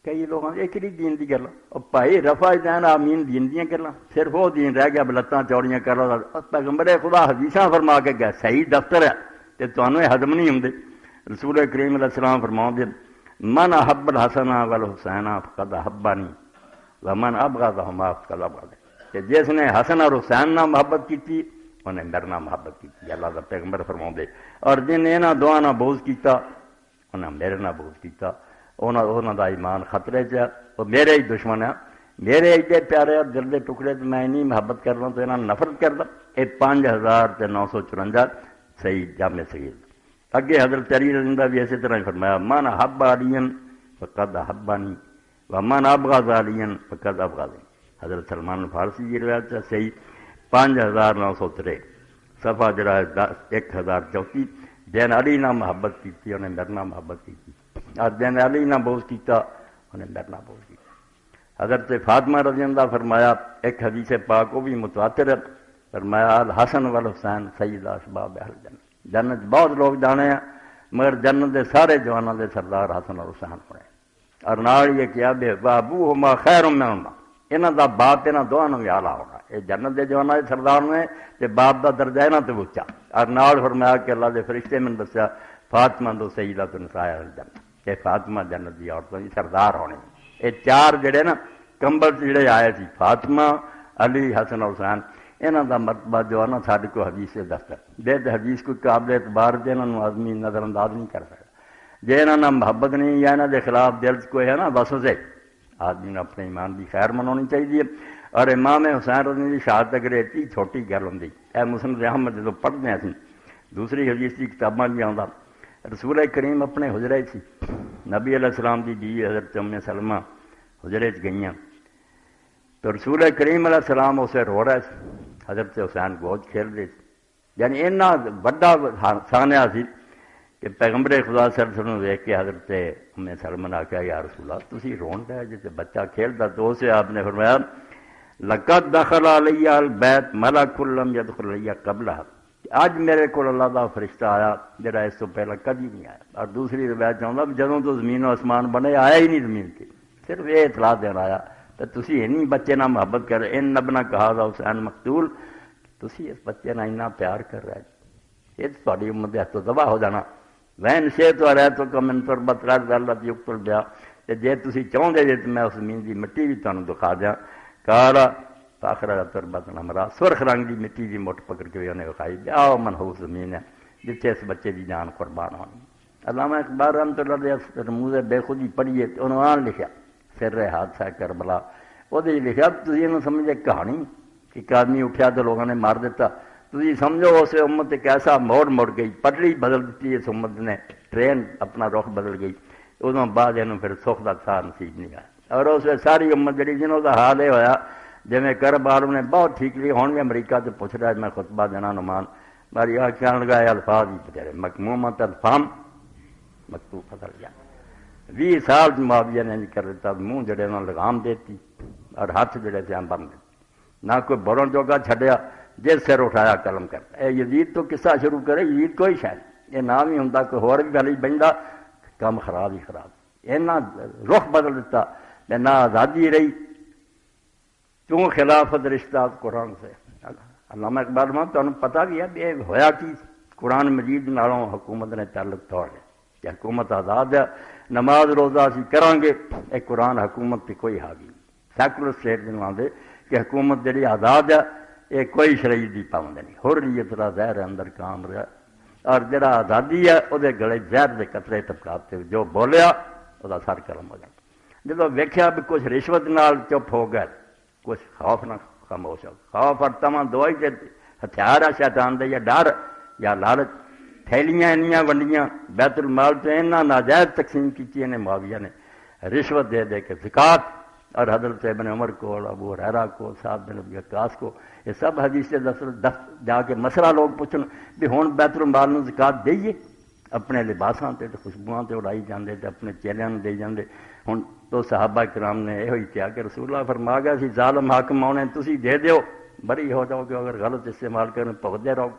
کئی لوگوں نے ایک دین کی گل بھائی رفع دین آمین دین دیا گلاں صرف وہ دین رہ گیا لتاں چوڑیاں کر لو. پیغمبر خدا حدیثاں فرما کے گیا صحیح دفتر ہے تو تمہیں یہ ہضم نہیں ہوندے. رسول کریم علیہ السلام فرماؤں دے من احب الحسن والحسین فقد احبنی ومن ابغضہما فقد ابغضنی. کہ جس نے حسن اور حسین نہ محبت کی انہیں میرے نال محبت کی. اللہ کا پیغمبر فرماؤں دے. اور جن یہاں دونوں نہ بغض کیتا انہیں میرے نال بغض کیتا. انہوں دا ایمان خطرے چ وہ میرے ہی دشمن ہے. میرے ایڈے پیارے دل کے ٹکڑے تو میں نہیں محبت کرنا تو یہاں نفرت کردا. یہ 5954 صحیح جامع صحیح. اگے حضرت علی رضی اللہ بھی اسی طرح ہی فرمایا من احب علی فقد احبنی ومن ابغض علی فقد ابغضنی. حضرت سلمان فارسی کی روایت ہے صحیح 5963 صفحہ جڑا ہے 1034. جن علی نہ محبت کی انہیں میرے نال محبت کی اور جن علی نہ بغض کیتا انہیں میرے نال بغض کیتا. حضرت فاطمہ رضی اللہ فرمایا ایک حدیث پاک وہ بھی متواتر ہے فرمایا الحسن والحسین سید اشباب اہل جنت. جنت بہت لوگ جانے ہیں مگر جنت دے سارے جوانوں دے سردار حسن اور حسین ہونے. اور نال یہ کیا بے ابوہما خیر منہما انہاں دا باپ انہاں دونوں بھی اعلیٰ ہونا. یہ جنت دے جوانوں دے سردار نے تے باپ دا درجہ انہاں تے اونچا. اور نال فرمایا کہ اللہ دے فرشتے میں دسیا فاطمہ تو سیدۃ النساء الجنہ کہ فاطمہ جنت دی عورتوں دی سردار ہونے. یہ چار جڑے نا کمبل جڑے آئے سی فاطمہ علی حسن اور حسین انہاں دا مرتبہ جو ہے نا ساڈے کو حدیث سے دفتر دے حدیث کو قابل اعتبار تے انہاں نوں آدمی نظر انداز نہیں کر سکتا. جے انہاں نال محبت نہیں یا انہاں دے خلاف دل چ کوئی ہے نا وسوسے آدمی نے اپنے ایمان کی خیر منانی چاہیے. اور امام حسین رضی اللہ کی شہادت اگر اتنی چھوٹی گل ہوندی اے مسند احمد جدوں پڑھتے ہیں اسی دوسری حدیث کی کتاباں بھی آਉਂدا رسول کریم اپنے حجرے سی نبی علیہ السلام کی بیوی حضرت ام سلمہ حجرے چ گئیاں تو رسول کریم علیہ السلام اسے رو رہے سی. حضرت حسین گود کھیل رہے سی. یعنی اتنا بڑا سانحہ سی کہ پیغمبر خدا صلی اللہ علیہ وسلم دیکھ کے حضرت ام سلمہ نے آخیا یا رسول اللہ تسی رون رہے جیسے بچہ کھیلتا. تو اسے آپ نے فرمایا لقد دخل علی البیت ملک لم یدخل علی قبلہ. اج میرے کو اللہ دا فرشتہ آیا جڑا اس تو پہلے کبھی نہیں آیا. اور دوسری روایت چاہتا جدوں تو زمین و آسمان بنے آیا ہی نہیں زمین کے صرف یہ اطلاع دین آیا تو تسی نہیں بچے نہ محبت کر رہے. ان نبنا کہا تھا حسین مقتول تسی اس بچے نہ اتنا پیار کر رہے یہ تھوڑی امت ہاتھ تو تباہ ہو جانا. وین شے تو رہ تو کم ان پر بترا اللہ یقتل بیا. جے تسی چاہتے جے تو میں اس زمین کی مٹی بھی تمہیں دکھا دیا کالا فاخرا تربت نمرا، سرخ رنگ کی مٹی کی مٹھ پکڑ کے انہیں وکھائی، آؤ منحوس زمین ہے جتھے اس بچے کی جان قربان ہونی۔ علامہ اقبال رحمۃ اللہ علیہ رموز بے خودی پڑھیے تو عنوان لکھا سر حادثہ کربلا، وہ لکھا تھی یہ سمجھے کہانی کہ ایک آدمی اٹھیا تو لوگوں نے مار دیتا، تھی سمجھو اس امت ایک ایسا موڑ مڑ گئی، پٹڑی بدل دیتی اس امت نے، ٹرین اپنا رخ بدل گئی، ادوں بعد یہ پھر سکھ کا سا نصیب نہیں آیا، اور اس ساری امت جی جنہوں کا حال یہ ہوا جی کربال نے بہت ٹھیک لی، ہوں بھی امریکہ سے پوچھ رہا میں خطبہ دینا نمان ماری آ کہنے لگا الفاظ ہی بچارے مکمومت الفام مکتوب فصل گیا، 20 سال معاویہ نے کر دیتا، منہ جڑے انہوں نے لگام دیتی اور ہاتھ جڑے تھے بن دیتے، نہ کوئی بولن جوگا چھڈیا، جس سر اٹھایا قلم کرتا۔ اے یزید تو قصہ شروع کرے، یزید کوئی شاید یہ نام ہی ہوں کوئی ہور بھی گل بنتا، کام خراب ہی خراب، اینا رخ بدل دیتا، نہ آزادی رہی، کیوں خلافت رشتہ قرآن سے۔ علامہ اقبال میں تمہیں پتہ بھی ہے یہ ہویا کی قرآن مجید نالوں حکومت نے تعلق توڑ لیا کہ حکومت آزاد ہے، نماز روزہ اسی کریں گے، ایک قرآن حکومت کی کوئی حاوی نہیں، سیکولر اسٹیٹ جنہوں آدھے کہ حکومت جڑی آزاد ہے یہ کوئی شرعیت دی پابند نہیں، حریت را زہر اندر کام رہا، اور جڑا آزادی ہے وہ گلے زہر دے قطرے ٹپکاتے جو بولیا وہ سر قلم ہو جاتا۔ جب ویکھیا بھی کچھ رشوت نال چپ ہو گئے، کچھ خوف نہ خاموش ہو، خوف اور تمام دوائی کے ہتھیار ہے شیطان دے، یا ڈر یا لالچ، تھیلیاں انیاں ونڈیاں بیت المال تو اینا ناجائز تقسیم کی نے معاویہ نے، رشوت دے دے کے زکوٰۃ، اور حضرت ابن عمر کو، ابو ہریرہ کو، سعد بن ابی وقاص کو، یہ سب حدیث جا کے مسئلہ لوگ پوچھن بھی ہوں بیت المال میں زکوٰۃ دئیے، اپنے لباساں تے خوشبوؤں تے اڑائی جاندے تے اپنے چہریاں دے جاندے۔ ہوں تو صحابہ کرام نے یہ کیا کہ رسول اللہ فرما گیا سی ظالم حاکم آنے تسی دے دیو، بری ہو جاؤ گے، اگر غلط استعمال کریں بھگتے رہو۔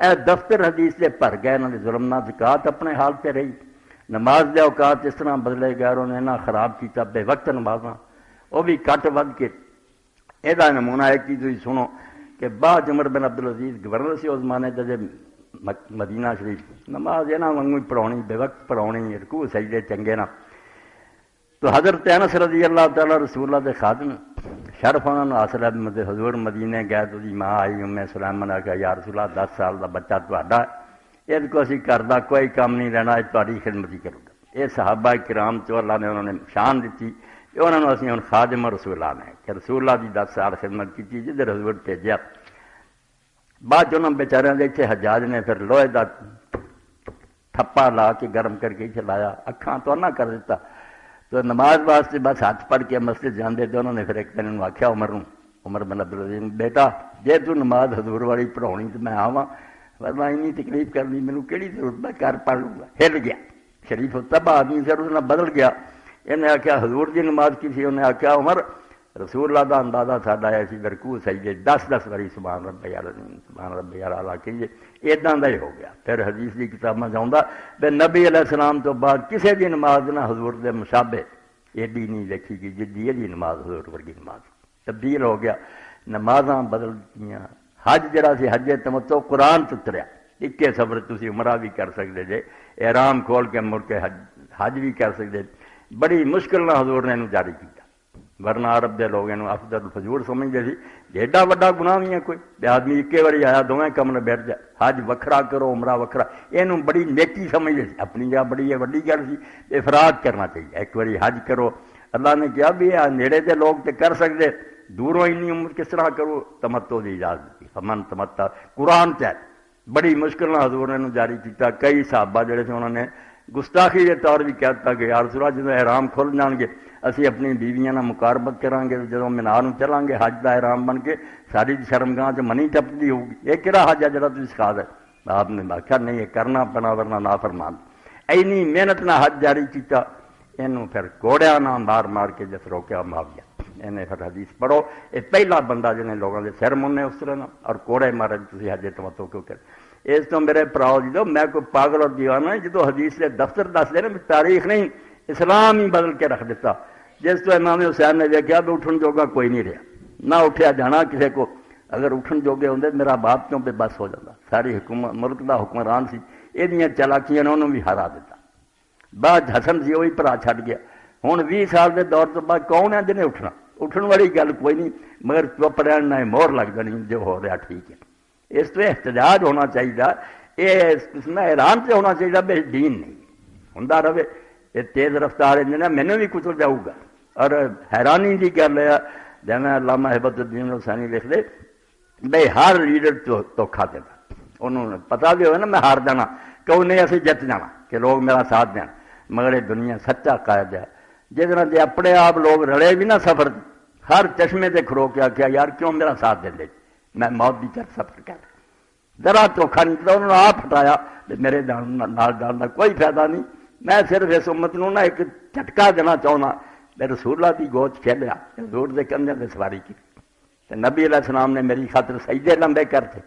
اے دفتر حدیث سے بھر گئے، انہوں نے ظلم نہ زکوٰۃ اپنے حال سے رہی، نماز دے اوقات اس طرح بدلے گئے، انہوں نے نہ خراب کیتا بے وقت نمازاں وہ بھی کٹ ود کے۔ یہ نمونہ ہے کہ تھی سنو کہ بعد عمر بن عبدالعزیز گورنر سے اس زمانے جب مدینہ شریف نماز یہاں وگوں پڑھاؤنی، بے وقت پڑھاؤنی، رکوع سجدے چنگے نہ، تو حضرت انس رضی اللہ تعالیٰ رسول اللہ دے خادم شرف انہوں نے حاصل ہے، حضور مدینے گئے تو دی ماں آئی ام سلیم نے کہا یا رسول اللہ 10 سال کا بچہ تہاڈا ہے، اس کو اسی کردا کوئی کام نہیں رہنا، یہ تہاڈی خدمت ہی کروں گا۔ یہ صحابہ کرام جو اللہ نے انہوں نے شان دیتی، انہوں نے اسی ہوں خادم رسول اللہ نے کہ رسول اللہ دی 10 سال خدمت کی جدھر حضور بھیجا۔ بعد انہوں بیچارے دے اتنے حجاج نے پھر لوہے دا تھپا لا کے گرم کر کے چلایا، اکھاں تو نہ کر دیتا، تو نماز واسطے بس ہاتھ پڑھ کے مسجد جاندے تو انہوں نے پھر ایک دن انہوں آخیا عمر بن عبدالعزیز بیٹا جے تو نماز حضور والی پڑھاؤنی تو میں آواں، ورنہ اینی تکلیف کرنی مینوں کیڑی ضرورت، میں گھر پڑھ لوں گا۔ ہل گیا شریف تبا آدمی سر اس نے بدل گیا، انہیں آخیا حضور دی نماز کی تھی، انہیں آخیا عمر رسول اللہ دا اندازہ ساڈا آیا سی رکوع سجدے 10 واری سبحان ربی العظیم سبحان ربی الاعلیٰ کہیے، ادا ہی ہو گیا۔ پھر حدیث کی کتاب میں جاؤں بے نبی علیہ السلام تو بعد کسی دی نماز نہ حضور دے مشابہ ایڈی نہیں دیکھی گئی جدی یہ نماز حضور ورگی نماز، تبدیل ہو گیا، نمازاں بدل دیاں۔ حج جڑا سی حج تمتع قرآن تتریا، اکے سفر تسی عمرہ بھی کر سکتے جے، احرام کھول کے مڑ کے حج بھی کر سکتے، بڑی مشکل نہ حضور نے جاری کیا، ورنہ عرب دے لوگ انہوں افضل فضول سمجھتے سی، ایڈا وڈا گناہ نہیں ہے کوئی، آدمی ایکے باری آیا دونیں کم نے بیٹھ جائے، حج وکھرا کرو عمرہ وکھرا، یہ بڑی نیکی سمجھتے سی، اپنی جگہ بڑی وڈی گل سی، افراد کرنا چاہیے، ایک باری حج کرو، اللہ نے کیا بھی نیڑے دے لوگ تے کر سکتے، دوروں انی عمر کس طرح کرو، تمتع دی اجازت دی، فمن تمتع قرآن تے بڑی مشکل نہ حضور نے جاری کیتا۔ کئی صحابہ جڑے تھے انہوں نے گستاخی کے طور بھی کہتا کہ یا رسول اللہ جدوں احرام کھل جان گے اسی اپنی بیویاں نال مقاربت کریں گے، جدوں مینار نوں چلیں گے حج دا احرام بن کے ساری شرمگاہ چ منی ٹپتی ہوگی، یہ کہڑا حج ہے جڑا تسی سکھا دے؟ آپ نے آخیا نہیں یہ کرنا پینا ورنہ نافرمان۔ اینی محنت نہ حج جاری کیتا، اینوں پھر گھوڑیاں نال مار مار کے جس روکیا معاویہ، انہیں پھر حدیث پڑھو، یہ پہلا بندہ جنہیں لوگوں کے سر مننے اس طرح اور کوڑے مارے تسی حج تمتع کیوں کرے۔ اس تو میرے پراؤ جدو میں کوئی پاگل اور دیوانہ جدو حدیث کے دفتر دس دے نا تاریخ نہیں اسلام ہی بدل کے رکھ دیتا، جس تو امام حسین نے دیکھا بھی اٹھن جوگا کوئی نہیں رہا، نہ اٹھیا جانا کسی کو، اگر اٹھن جوگے ہوندے میرا باپ کیوں بے بس ہو جاتا، ساری حکومت ملک دا حکمران سی، یہ چالاکیاں نے انہوں بھی ہرا دیتا۔ بعد حسن سی وہی بھرا چھڈ گیا، ہوں 20 سال کے دور تو بعد کون ہے جنہیں اٹھنا؟ اٹھن والی گل کوئی نہیں، مگر چپ رہنا مہر لگ جانی جو ہو رہا ٹھیک ہے۔ اس تو احتجاج ہونا چاہیے، یہ قسم حیران سے ہونا چاہیے بے دین نہیں ہوں رہے، یہ تیز رفتار انجن ہے مینوں بھی کچل جاؤ گا۔ اور حیرانی کی گل ہے جیسے علامہ ہبت الدین حسینی لکھ دے بھائی ہر لیڈر دھوکھا دینا، انہوں نے پتا بھی ہوئے نا میں ہار جانا کہ انہیں اسی جت جانا کہ لوگ میرا ساتھ دیں، مگر یہ دنیا سچا قائد ہے جس جی اپنے آپ لوگ رلے بھی نہ سفر ہر چشمے سے کھڑو کے آخیا یار کیوں میرا ساتھ دیں میں موت کی طرف سفر کر ذرا دھوکھا نہیں کیا، انہوں نے آپ ہٹایا میرے نال جان کا کوئی فائدہ نہیں، میں صرف اس امت نو نا ایک جھٹکا دینا چاہنا، میں رسول اللہ کی گود کھیلیا حضور دے کندھے تے سواری کی، نبی علیہ السلام نے میری خاطر سجدے لمبے کرتے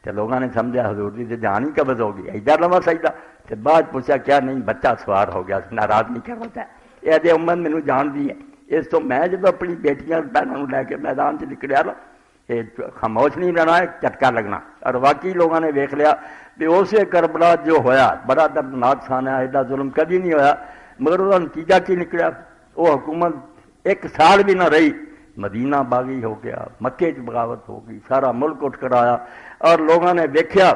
تو لوگوں نے سمجھا حضور کی تو جان ہی قبض ہو گئی ایڈا لمبا سجدہ، تو بعد پوچھا کیا نہیں بچہ سوار ہو گیا ناراض نہیں کر ہوتا ہے یہ امت مینوں جان دی ہے۔ اس تو میں جب اپنی بیٹیاں بہنوں لے کے میدان سے نکلیا نا یہ خاموش نہیں رہنا ہے جھٹکا لگنا، اور واقعی لوگوں نے ویکھ لیا کہ اسے کربلا جو ہویا بڑا دردناک سان ہے، ایڈا ظلم کبھی نہیں ہویا، مگر وہ نتیجہ کی نکلیا وہ حکومت ایک سال بھی نہ رہی، مدینہ باغی ہو گیا، مکے چ بغاوت ہو گئی، سارا ملک اٹھ کر آیا، اور لوگوں نے دیکھا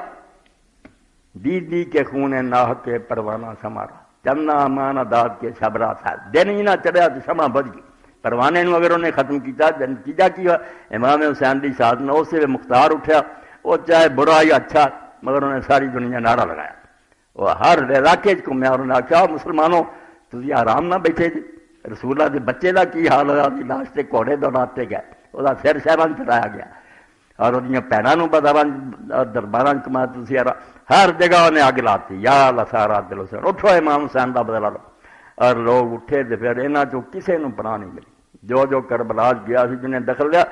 دی کے خون ناحق کے پروانہ سمارا چمنا امان داد کے شبرا تھا، دن ہی نہ چڑھیا تو شمع بج گئی، پروانے نو اگر انہیں ختم کیا نتیجہ کی ہوا امام حسین کی شہادت نے اس سے مختار اٹھا، وہ چاہے برا یا اچھا مگر انہیں ساری دنیا نعرہ لگایا، وہ ہر علاقے گھومیا، انہوں نے آخیا مسلمانوں تھی آرام نہ بیٹھے جی، رسول اللہ کے بچے کا کی حال ہوا کہ لاش سے گھوڑے دوڑاتے گئے، وہ سر شہران چڑھایا گیا، اور وہ بھنوں بداران دربار کما تھی ہر جگہ انہیں اگ لاتی، یا لسارا دل حسین اٹھو امام حسین کا بدلا لو، اور لوگ اٹھے تو پھر یہاں چوں کسی نے پناہ نہیں ملی، جو جو کربلا گیا سی جنہیں دخل لیا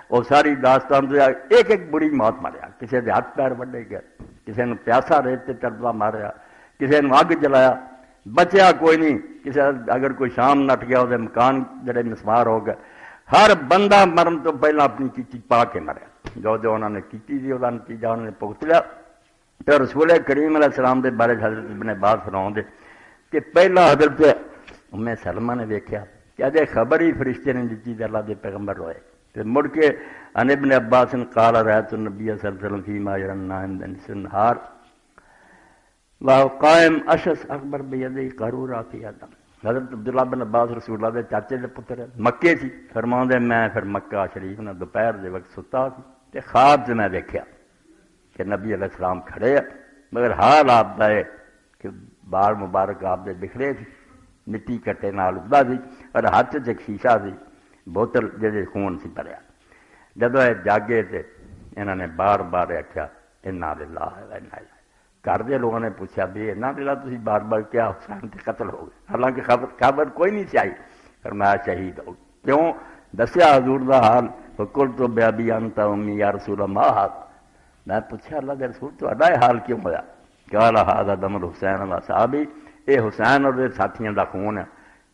وہ ساری داستان سے ایک ایک بری موت مریا، کسی کے ہاتھ پیر وڈے گئے، کسی نے پیاسا ریت سے چربا ماریا، کسی نے اگ جلایا، بچیا کوئی نہیں، کسی اگر کوئی شام نٹ گیا وہ مکان جڑے مسمار ہو گئے، ہر بندہ مرن تو پہلے اپنی چیچی پا کے مریا، جو انہوں نے کی تھی وہ نتیجہ انہوں نے بھگت لیا۔ تو رسول کریم علیہ السلام کے بارے حضرت ابن عباس فرماؤں کہ پہلا حضرت ام سلمہ نے دیکھا کہ اجے خبر ہی فرشتے نے دیتی تے اللہ دے پیغمبر ہوئے، تو مڑ کے ان ابن عباس قال رأيت النبي صلی اللہ علیہ وسلم فيما يرى النائم النهار وهو قائم اشس اکبر بیدی قارورا فی یدہ۔ حضرت عبداللہ بن عباس رسول اللہ دے چاچے دے پتر مکے سی، فرماؤں میں پھر مکہ شریف نے دوپہر دے وقت ستا سی تے خواب سے میں دیکھا کہ نبی علیہ السلام کھڑے ہیں، مگر حال آپ دا ہے کہ بال مبارک آپ دے بکھرے سی، مٹی کٹے نال اگدا سی، اور ہاتھ چ شیشہ سی بوتل جہے خون سی بھریا، جدو یہ جاگے تے انہوں نے بار بار آخیا انا للہ و انا الیہ، گھر دے لوگوں نے پوچھا بھی انا للہ تسی بار بار کیا حسین تے قتل ہو گئے، حالانکہ خبر کوئی نہیں سی آئی، فرمایا شہید ہو گئے، کیوں دسیا حضور دا حال، فقلت بابی انت امی یا رسول اللہ، میں پوچھا اللہ کے رسول تہاڈا یہ حال کیوں ہوا؟ قال ھذا دم الحسین و اصحابی، اے حسین اور ساتھیاں دا خون ہے،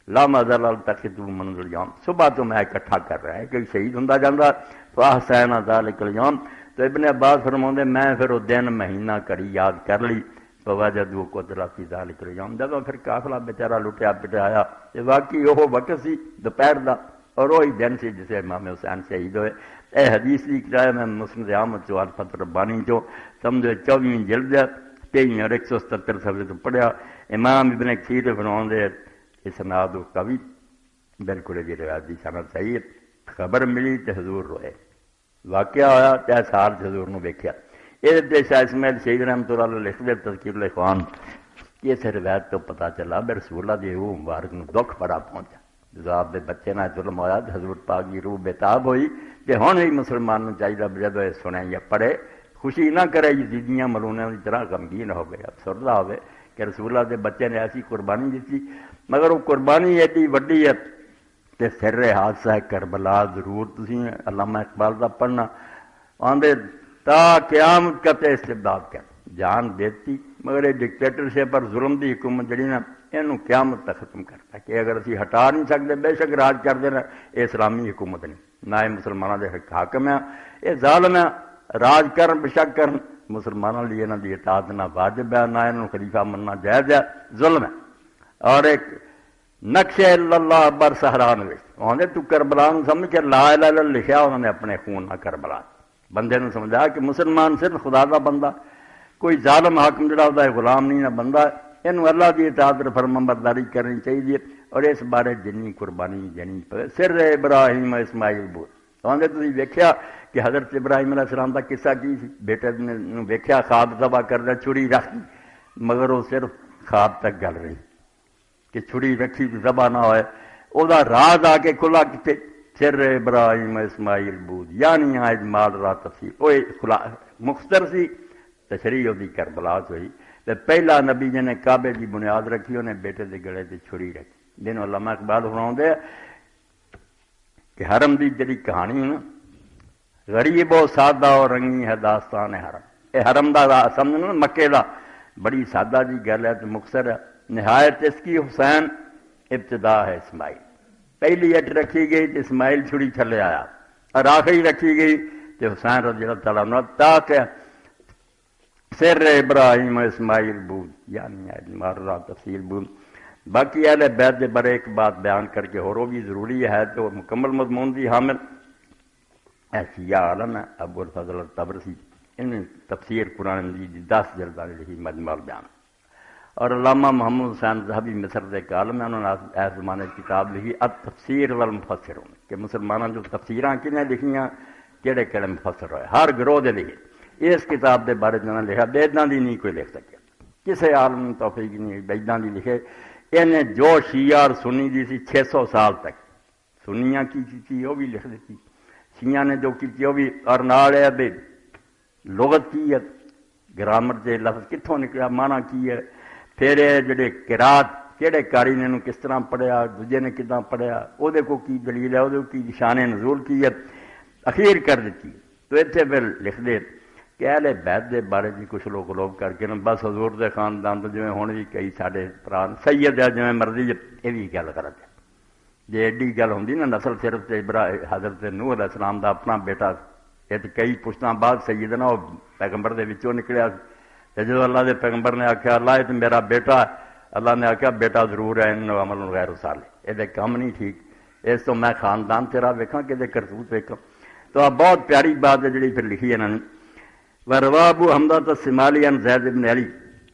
لا مزل التقط منذ اليوم، صبح تو میں اکٹھا کر رہا ہے کہ شہید ہوندا جاندا، فاحسن ذلک اليوم، تو ابن عباس فرماؤندے میں پھر وہ دن مہینہ کڑی یاد کر لی، فوجدوا قتل فی ذلک اليوم، جب پھر قافلہ بیچارہ لٹیا پٹایا، یہ واقعی وہ وقت سی دوپہر دا اور وہی دن سے جسے امام حسین شہید ہوئے۔ اے حدیث لکھ رہا ہے میں مسند احمد چو الفت ربانی چو سمجھو 24ویں جلد 23 اور 177 صفحے تو پڑھیا، امام ابن کثیر فرماؤندے اسناد قوی، بالکل یہ روایت کی سند صحیح ہے، خبر ملی تو حضور روئے، واقعہ ہوا چاہے سال حضور نے ویکھیا۔ یہ شاہ اسماعیل شہید رحمۃ اللہ علیہ لکھ دے تذکیر الاخوان، اس روایت تو پتہ چلا بے رسول اللہ دی روح مبارک نو دکھ بڑا پہنچا، جب آپ دے بچے نہ ظلم ہویا تو حضور پاک کی روح بےتاب ہوئی، کہ ہن بھی مسلمان نو چاہیے جب یہ سنے یا پڑھے خوشی نہ کرے یزیدیاں ملونیاں کی طرح غمگین ہو گئے، افسردہ ہوئے کہ رسول اللہ دے بچے نے ایسی قربانی دیتی، مگر وہ قربانی ایڈی وڈی ہے کہ سر حادثہ ہے کربلا ضرور تسی علامہ اقبال کا پڑھنا آندے تا قیامت کا تے استبداد کر جان دیتی، مگر یہ ڈکٹیٹرشپ پر ظلم دی حکومت جڑی نا یہ قیامت تک ختم کرتا کہ اگر اسی ہٹا نہیں سکتے بے شک راج کر دینا، یہ اسلامی حکومت نہیں، نہ یہ مسلمانوں کے حاکم ہے، یہ ظالم ہے، راج کرن بشک کرن مسلمانوں لیے انہوں کی اطاعت نہ واجب ہے، نہ انہوں خلیفہ مننا جائز ہے، ظلم ہے۔ اور ایک نقش اللہ بر سہران آدھے تو کربلا سمجھ کے لا الہ الا لکھا انہوں نے اپنے خون نہ کربلا بندے نے سمجھا کہ مسلمان صرف خدا کا بندہ کوئی ظالم حاکم جڑا ہوتا ہے غلام نہیں نہ بندہ یہ اللہ کی اطاعت فرما برداری کرنی چاہیے اور اس بارے جنی قربانی دینی پے سر ابراہیم اسماعیل بول آدھے تھی ویکھیا کہ حضرت ابراہیم علیہ السلام کا قصہ کی سی بیٹے نے ویکھیا خواب ذبح کردہ چھری رکھ دی مگر وہ صرف خواب تک گل رہی کہ چھری رکھی تو ذبح نہ ہوئے وہ راز آ کے کھلا کتنے سر ابراہیم اسماعیل بود یعنی آج مال را تفصیل وہ مختصر سی تشریح ہوتی کربلا ہوئی تو پہلا نبی جن نے کعبے کی بنیاد رکھی انہیں بیٹے کے گلے سے چھری رکھی جنہوں علامہ اقبال فرماؤندے کہ حرم کی جڑی کہانی نا غریب و سادہ اور رنگی ہے داستان حرم یہ حرم دا سمجھنا مکے دا بڑی سادہ جی گل ہے تو مختصر ہے نہایت اس کی حسین ابتدا ہے اسماعیل پہلی اٹ رکھی گئی تو اسماعیل چھری تھلے آیا اور آخری رکھی گئی تو حسین رضی اللہ تعالیٰ عنہ تاکہ سر ابراہیم اسماعیل بود یعنی مارا تفصیل بود باقی اہل بیت کے بارے ایک بات بیان کر کے اور وہ بھی ضروری ہے تو مکمل مضمون دی حامل ایسی عالم ہے ابو الفضل الطبرسی ان تفسیر قرآن مجید 10 جلدوں لکھی مجمع البیان اور علامہ محمد حسین ذہبی مصر کے ایک عالم ہے انہوں نے اس زمانے کی کتاب لکھی التفسیر والمفسرون کہ مسلمانوں جو تفسیراں کنہیں لکھیاں کہڑے کہڑے مفسر ہوئے ہر گروہ دے لکھے اس کتاب کے بارے جنہوں نے لکھا بیداں دی نہیں کوئی لکھ سکے کسی عالم توفیق نہیں بیداں دی لکھے انہیں جو شیعہ اور سنی دی سی 600 سال تک سنیاں کی تھی وہ بھی لکھ دیتی شیعہ نے جو کی وہ بھی اور نال ہے بے لغت کی ہے گرامر سے لفظ کتوں نکلا معنی کی ہے پھر جڑے قرات کہڑے کاری نے انہوں کس طرح پڑھیا دوجے نے کتنا پڑھیا وہ کو کی دلیل ہے وہ کی شان نزول کی ہے اخیر کر دیتی تو اتنے پھر لکھ دے کہ اہل بیت دے بارے بھی کچھ لوگ لوگ کر کے بس حضور دے خاندان تو جی ہوں بھی کئی سارے پران سید ہے جی مرضی یہ بھی گل کرتے جی ایڈی گل ہوں نا نسل صرف حضرت نوح علیہ السلام دا اپنا بیٹا یہ تو کئی پشتاں بعد سیدنا وہ پیغمبر دے وچوں نکلیا جب اللہ دے پیغمبر نے آخیا اللہ یہ تو میرا بیٹا اللہ نے آخیا بیٹا ضرور ہے ان عمل غیر صالح یہ کام نہیں ٹھیک اس تو میں خاندان تیرا ویکھاں کہ کرتوت ویکھاں تو اب بہت پیاری بات ہے جڑی پھر لکھی انہوں نے وروا ابو حمزہ السمالی عن زید بن علی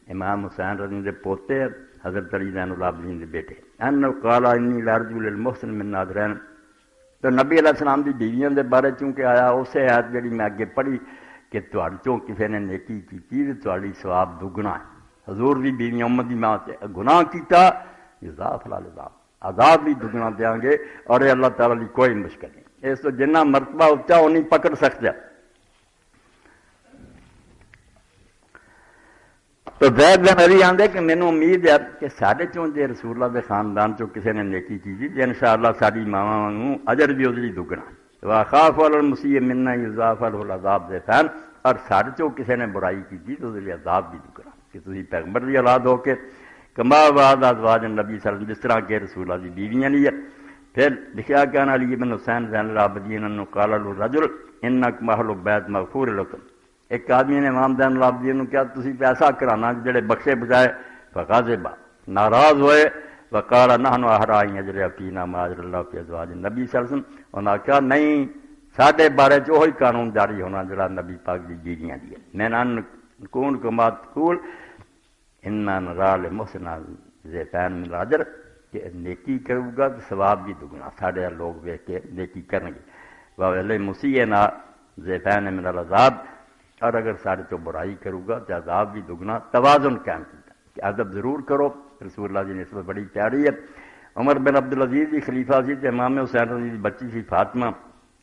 امام حسین رضی دے پوتے حضرت علی زین العابدین دے بیٹے انہ قال انی لارجو للمحسن من ناظرین تو نبی علیہ السلام دی بیویاں دے بارے چونکہ آیا اسے آیت جڑی میں اگے پڑھی کہ تہاڈے چوں کسی نے نیکی کیتی تے تہاڈی ثواب دگنا ہے حضور دی بیویاں امت دی ماں تے گناہ کیتا یضاف العذاب عذاب بھی دگنا دیاں گے اور یہ اللہ تعالی دی کوئی مشکل نہیں اس تو جنہ مرتبہ اونچا وہ نہیں پکڑ سکتا تو زید بن علی آندے کہ مینوں امید ہے کہ سارے چوں جے رسول اللہ دے خاندان چوں کسی نے نیکی کی تے انشاءاللہ ساری ماواں وانگوں اجر بھی اس دی دگنا واخاف علی المسیء منا یضاف له العذاب ضعفین اور سارے چوں کسی نے برائی کی تو اس لیے عذاب بھی دگنا کہ تسی پیغمبر دی اولاد ہو کے کما بعد ازواج نبی صلی اللہ علیہ وسلم جس طرح کہ رسول اللہ دی بیویاں نہیں ہے پھر لکھا کہ علی بن حسین زین العابدین انہ قال الرجل انک محل بیت مغفور لکم ایک آدمی نے امام زین العابدین کیا تسی پیسہ کرانا جڑے بخشے بجائے فغاضب ناراض ہوئے وقال نحن احرائیں اجر فینا ما اجر اللہ فی ازواج نبی صلی اللہ علیہ وسلم انہوں نے کہا نہیں ساڈے بارے چ وہی قانون جاری ہونا جڑا نبی پاک دی بیویاں دی ہے میں نان کون کما تقول ان نرا للمحسن ضعفین من الاجر کہ نیکی کرو گا تو ثواب بھی دگنا ساڈے لوگ ویکھ کے نیکی کریں گے وَلِ مُسِیئِنَا ضعفین من العذاب اور اگر سارے تو برائی کروں گا تو عذاب بھی دگنا توازن قائم کیا کہ ادب ضرور کرو رسول اللہ کی نسبت بڑی پیاری ہے عمر بن عبدالعزیز کی خلیفہ سی تو امام حسین رضی کی بچی سی فاطمہ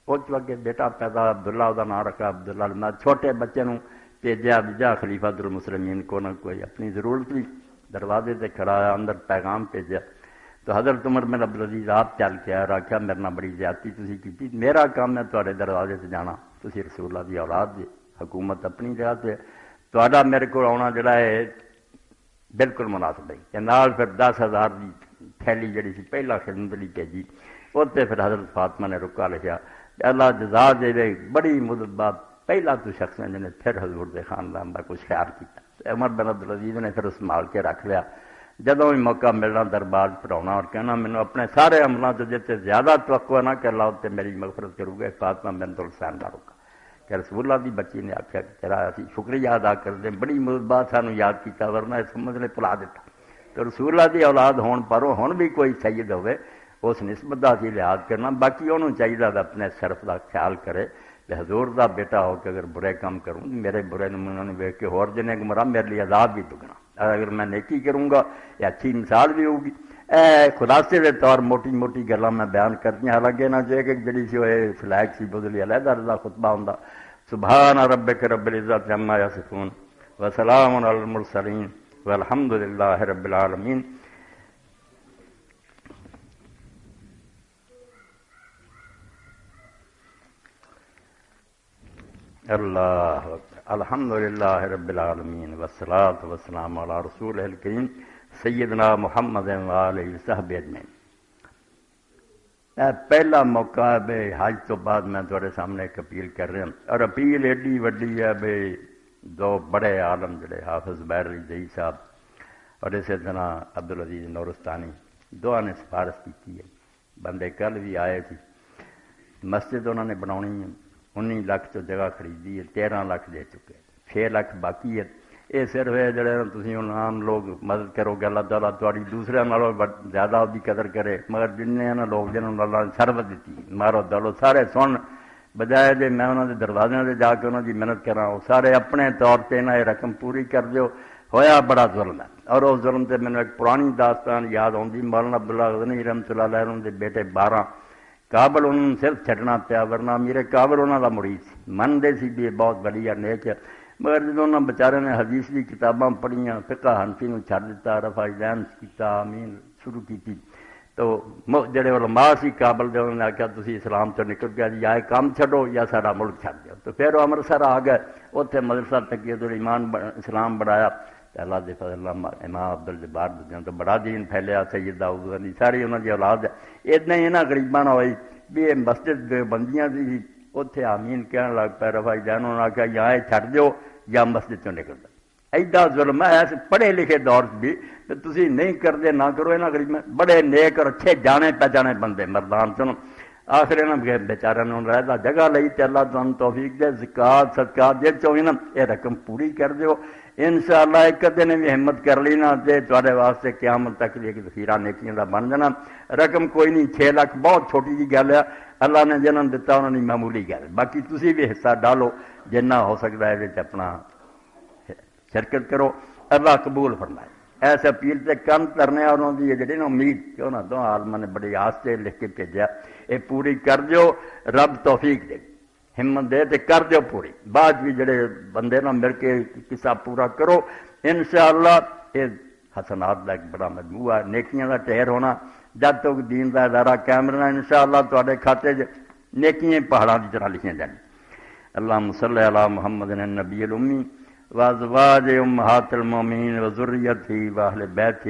اس وقت بیٹا پیدا عبداللہ وہ نام رکھا عبداللہ چھوٹے بچے نوں بھیجا جا خلیفۃ المسلمین کو نہ کوئی اپنی ضرورت بھی دروازے سے کھڑا ہے اندر پیغام بھیجا تو حضرت عمر بن عبدالعزیز آپ چل کے آیا آخیا میرے نال بڑی زیادتی تسی کی میرا کام ہے تواڈے دروازے سے جانا تسی رسول اللہ دی اولاد جی حکومت اپنی جگہ سے تہاڈا میرے کو آنا جڑا ہے بالکل مناسب ہے کہ نال پھر 10,000 کی تھیلی جڑی سی پہلا خدمت لی بھیجی اتنے پھر حضرت فاطمہ نے رکا لکھا اللہ جزا دے بڑی مدت بعد پہلا تو شخص ہے جنہیں پھر حضور دے خاندان کا کچھ خیال کیا عمر بن عبدالعزیز نے پھر سنبھال کے رکھ لیا جدوں بھی موقع ملنا دربار پڑھاؤنا اور کہنا مینوں اپنے سارے عملوں سے جتنے زیادہ توقع نہ کہ اللہ اتنے میری مغفرت کروں گا فاطمہ بنت الحسین کا روکا کہ رسول اللہ دی بچی نے آخیا کہ تیرا اسی شکریہ ادا کرتے بڑی بات سانوں یاد کیتا ورنہ اس سمجھ نے بھلا دیتا تو رسول اللہ دی اولاد ہون پر ہن بھی کوئی سید ہوئے اس نسبت کا اسی لحاظ کرنا باقی انہوں چاہیے اپنے صرف کا خیال کرے کہ حضور دا بیٹا ہو کے اگر برے کام کروں میرے برے نمونوں نے ویکھ کے ہور جنے گمراہ میرے لیے عذاب بھی دگنا اگر میں نیکی کروں گا یہ اچھی مثال بھی ہوگی خلاصے کے طور موٹی موٹی گلاں میں بیان کرتی حالانکہ نہ چاہے کہ جڑی سی وہ فلیک سی بدلی علیحدہ علیحدہ خطبہ ہوں سبحان ربک رب العزت عما یصفون وسلام علی المرسلین والحمد للہ رب العالمین اللہ الحمدللہ رب العالمین والصلاة والسلام علی رسول الکریم سیدنا محمد وآلہ وصحبہ اجمعین۔ پہلا موقع ہے بے حج تو بعد میں تھوڑے سامنے ایک اپیل کر رہا ہوں اور اپیل ایڈی وڈی ہے بے دو بڑے عالم جڑے حافظ بہر علی زئی صاحب اور اسی طرح عبدالعزیز نورستانی دعا نے سفارش کی ہے بندے کل بھی آئے تھی مسجد انہوں نے بناونی ہے 19 لاکھ تو جگہ خریدی ہے 13 لاکھ دے چکے 6 لاکھ باقی ہے یہ صرف ہے جڑے تھی ہوں عام لوگ مدد کرو گے اللہ تعالیٰ تاری دوسرے نالوں زیادہ وہ قدر کرے مگر جن لوگ جنہوں اللہ نے شربت دیتی مارو دلو سارے سن بجائے جی میں انہوں کے دروازے سے جا کے انہوں کی محنت کرا وہ سارے اپنے طور پہ انہیں یہ رقم پوری کر دیو ہویا بڑا ظلم ہے اور اس ظلم سے مینوں ایک پرانی داستان یاد آتی مولانا عبداللہ غزنی رحمۃ اللہ علیہ کے بیٹے 12 کابل انہوں نے صرف چھڈنا پیا ورنہ میرے کابل انہوں کا مرید سی منتے سی بھی بہت بڑی ہے نیک ہے مگر جب انہوں نے بیچارے نے حدیث کی کتاباں پڑھیاں فقہ حنفی نو چھڈ دیتا رفع دین کیتا آمین شروع کی تو جڑے علماء سی کابل دے انہوں نے آخیا تسی اسلام تو نکل گیا جی یا کام چھڈو یا سارا ملک چھڈ دو تو پھر وہ امرتسر آ گئے اتنے مدرسہ تقیت الایمان اسلام بڑھایا اللہ دے فضل امام عبد الجبار تو بڑا دین پھیلیا سید داؤد غنی ساری انہوں کی اولاد ہے اتنا ہی یہاں غریباں نہ ہوئی بھی یہ مسجد بندیاں سی اتنے آمین کہنے لگ پہ رفع دین انہوں نے آخیا یا یہ چھڈ دیو یا مسجد چوں نکل دو ایڈا ظلم ہے ایسے پڑھے لکھے دور بھی تو تسی نہیں کرتے نہ کرو یہاں غریب بڑے نیک اور اچھے جانے پہچانے بندے مردان چنو آخر یہاں بیچارے نے رہتا جگہ لئی تے اللہ تمہیں توفیق دے زکات صدقات جے چاہیے نا یہ رقم پوری کر دیو انشاءاللہ ایک دن نے بھی ہمت کر لی نا تے تھوڑے واسطے قیامت تک بھی ایک ذخیرہ نیکیاں دا بن جانا رقم کوئی نہیں 6 لاکھ بہت چھوٹی جی گل ہے اللہ نے جنم دیتا انہوں نے معمولی گل باقی تسی بھی حصہ ڈالو جنہ ہو سکتا ہے یہ اپنا شرکت کرو اللہ قبول فرمائے ایسے اپیل سے کم کرنے اور انہوں کی جی نا امید کیوں نہ دو عالم نے بڑی آستے لکھ کے بھیجا یہ پوری کر دیو رب توفیق دے ہمت دے تے کر دیو پوری بعد بھی جڑے بندے نہ مل کے قصہ پورا کرو انشاءاللہ یہ حسنات کا ایک بڑا مجموعہ ہے نیکیاں کا ٹھہر ہونا جب تک دین کا ادارہ قائم رہنا انشاءاللہ تواڈے کھاتے نیکیاں پہاڑاں کی طرح لکھیاں جانی اللہم صلی علی محمد النبی الامی وازواج امہات المومنین وذریتہ واہل بیتہ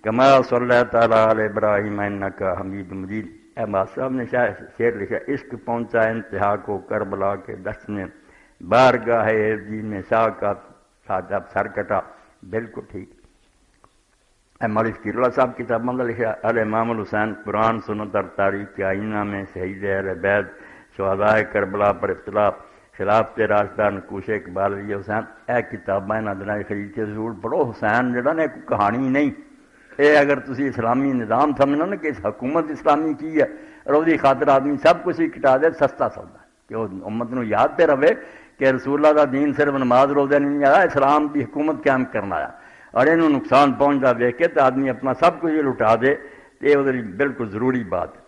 کما صلیت علی ابراہیم انک حمید مجید اے صاحب نے شعر لکھا عشق پہنچا انتہا کو کربلا کے دشت میں بارگاہ جی میں شاہ کا جب سر کٹا بالکل ٹھیک اے مولوی فقیر اللہ صاحب کتابوں کا لکھا الامام الحسین قرآن سنت اور تاریخ کے آئینہ میں شہید اہل بیت شہداء کربلا پر اختلاف خلاف راشدہ نقوش اقبال علی حسین اے کتابیں یہاں دنوں خرید کے ضرور پڑھو حسین جڑا نے کوئی کہانی نہیں اے اگر تسی اسلامی نظام سمجھنا نا کہ حکومت اسلامی کی ہے اور وہ خاطر آدمی سب کچھ ہی کٹا دے سستا سودا کہ وہ امت نو یاد پہ رہے کہ رسول اللہ کا دین صرف نماز روزے نہیں آیا اسلام کی حکومت قائم کرنا آیا اور یہ نقصان پہنچتا دیکھ کے تو آدمی اپنا سب کچھ لٹا دے یہ وہ بالکل ضروری بات ہے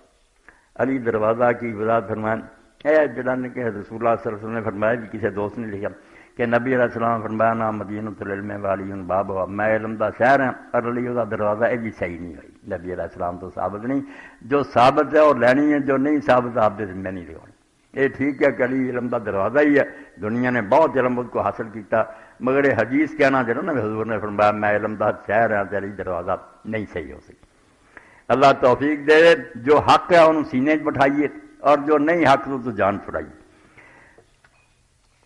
علی دروازہ کی وضاحت فرمائیں اے جڑا نے کہ رسول اللہ صلی اللہ علیہ وسلم نے فرمایا بھی کسی دوست نے لکھا کہ نبی علیہ السلام فرمایا نا مدینۃ العلم والی باب ہوا میں علم دا شہر ہوں اور علی وہ دروازہ یہ بھی صحیح نہیں ہوئی نبی علیہ السلام تو ثابت نہیں جو ثابت ہے اور لینی ہے جو نہیں ثابت آپ کے ذمہ نہیں لگانی یہ ٹھیک ہے کہ علی علم دا دروازہ ہی ہے دنیا نے بہت علم اس کو حاصل کیتا مگر یہ حدیث کہنا جو نا حضور نے فرمایا میں علم دا شہر ہوں تو علی دروازہ نہیں صحیح ہو سکی اللہ توفیق دے جو حق ہے انہوں سینے بٹھائیے اور جو نہیں حق تو جان چھڑائیے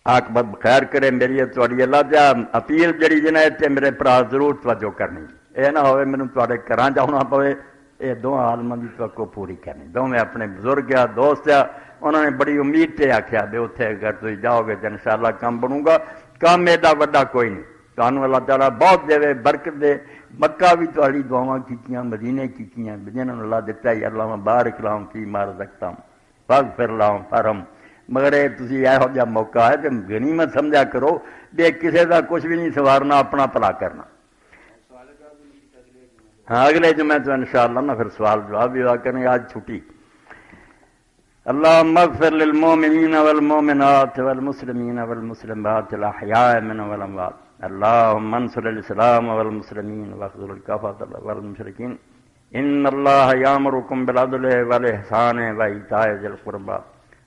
آکبت خیر کرے میری تھوڑی اللہ جا اپیل جڑی جنا اتنے میرے برا ضرور توجہ کرنی یہ نہ ہوئے مینوں تواڈے گھراں جانا پوے. یہ دونوں عالماں دی توقع پوری کرنی. دونوں اپنے بزرگ آ دوست آ انہوں نے بڑی امید تے آخیا بھی اتنے اگر تھی جاؤ گے تو انشاءاللہ کام بنوں گا. کام ایڈا وڈا کوئی نہیں. تمہیں اللہ تعالیٰ بہت دے برکت دے. مکہ بھی تاری دعاواں کیتیاں مدینے کیتیاں جنہوں نے اللہ دیتا ہے اللہ بارک لاؤں فی ما رزقتہم فاغفر لہم فرحم. مگر یہ تسی یہو جہا موقع ہے کہ غنیمت سمجھا کرو بے کسی کا کچھ بھی نہیں سوارنا اپنا بھلا کرنا. ہاں اگلے جمعے تو انشاءاللہ نا پھر سوال جواب بھی ہوا کریں. آج چھٹی. اللہم اغفر للمؤمنین والمؤمنات والمسلمین والمسلمات الاحیاء منهم والاموات. اللہم انصر الاسلام والمسلمین واخذل الکفرة والمشرکین. ان اللہ یامرکم بالعدل والاحسان وایتاء ذی القربى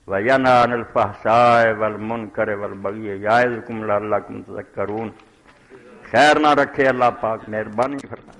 وینہی عن الفحشاء والمنکر والبغی یعظکم لعلکم تذکرون. خیر نہ رکھے اللہ پاک مہربانی فرمائے.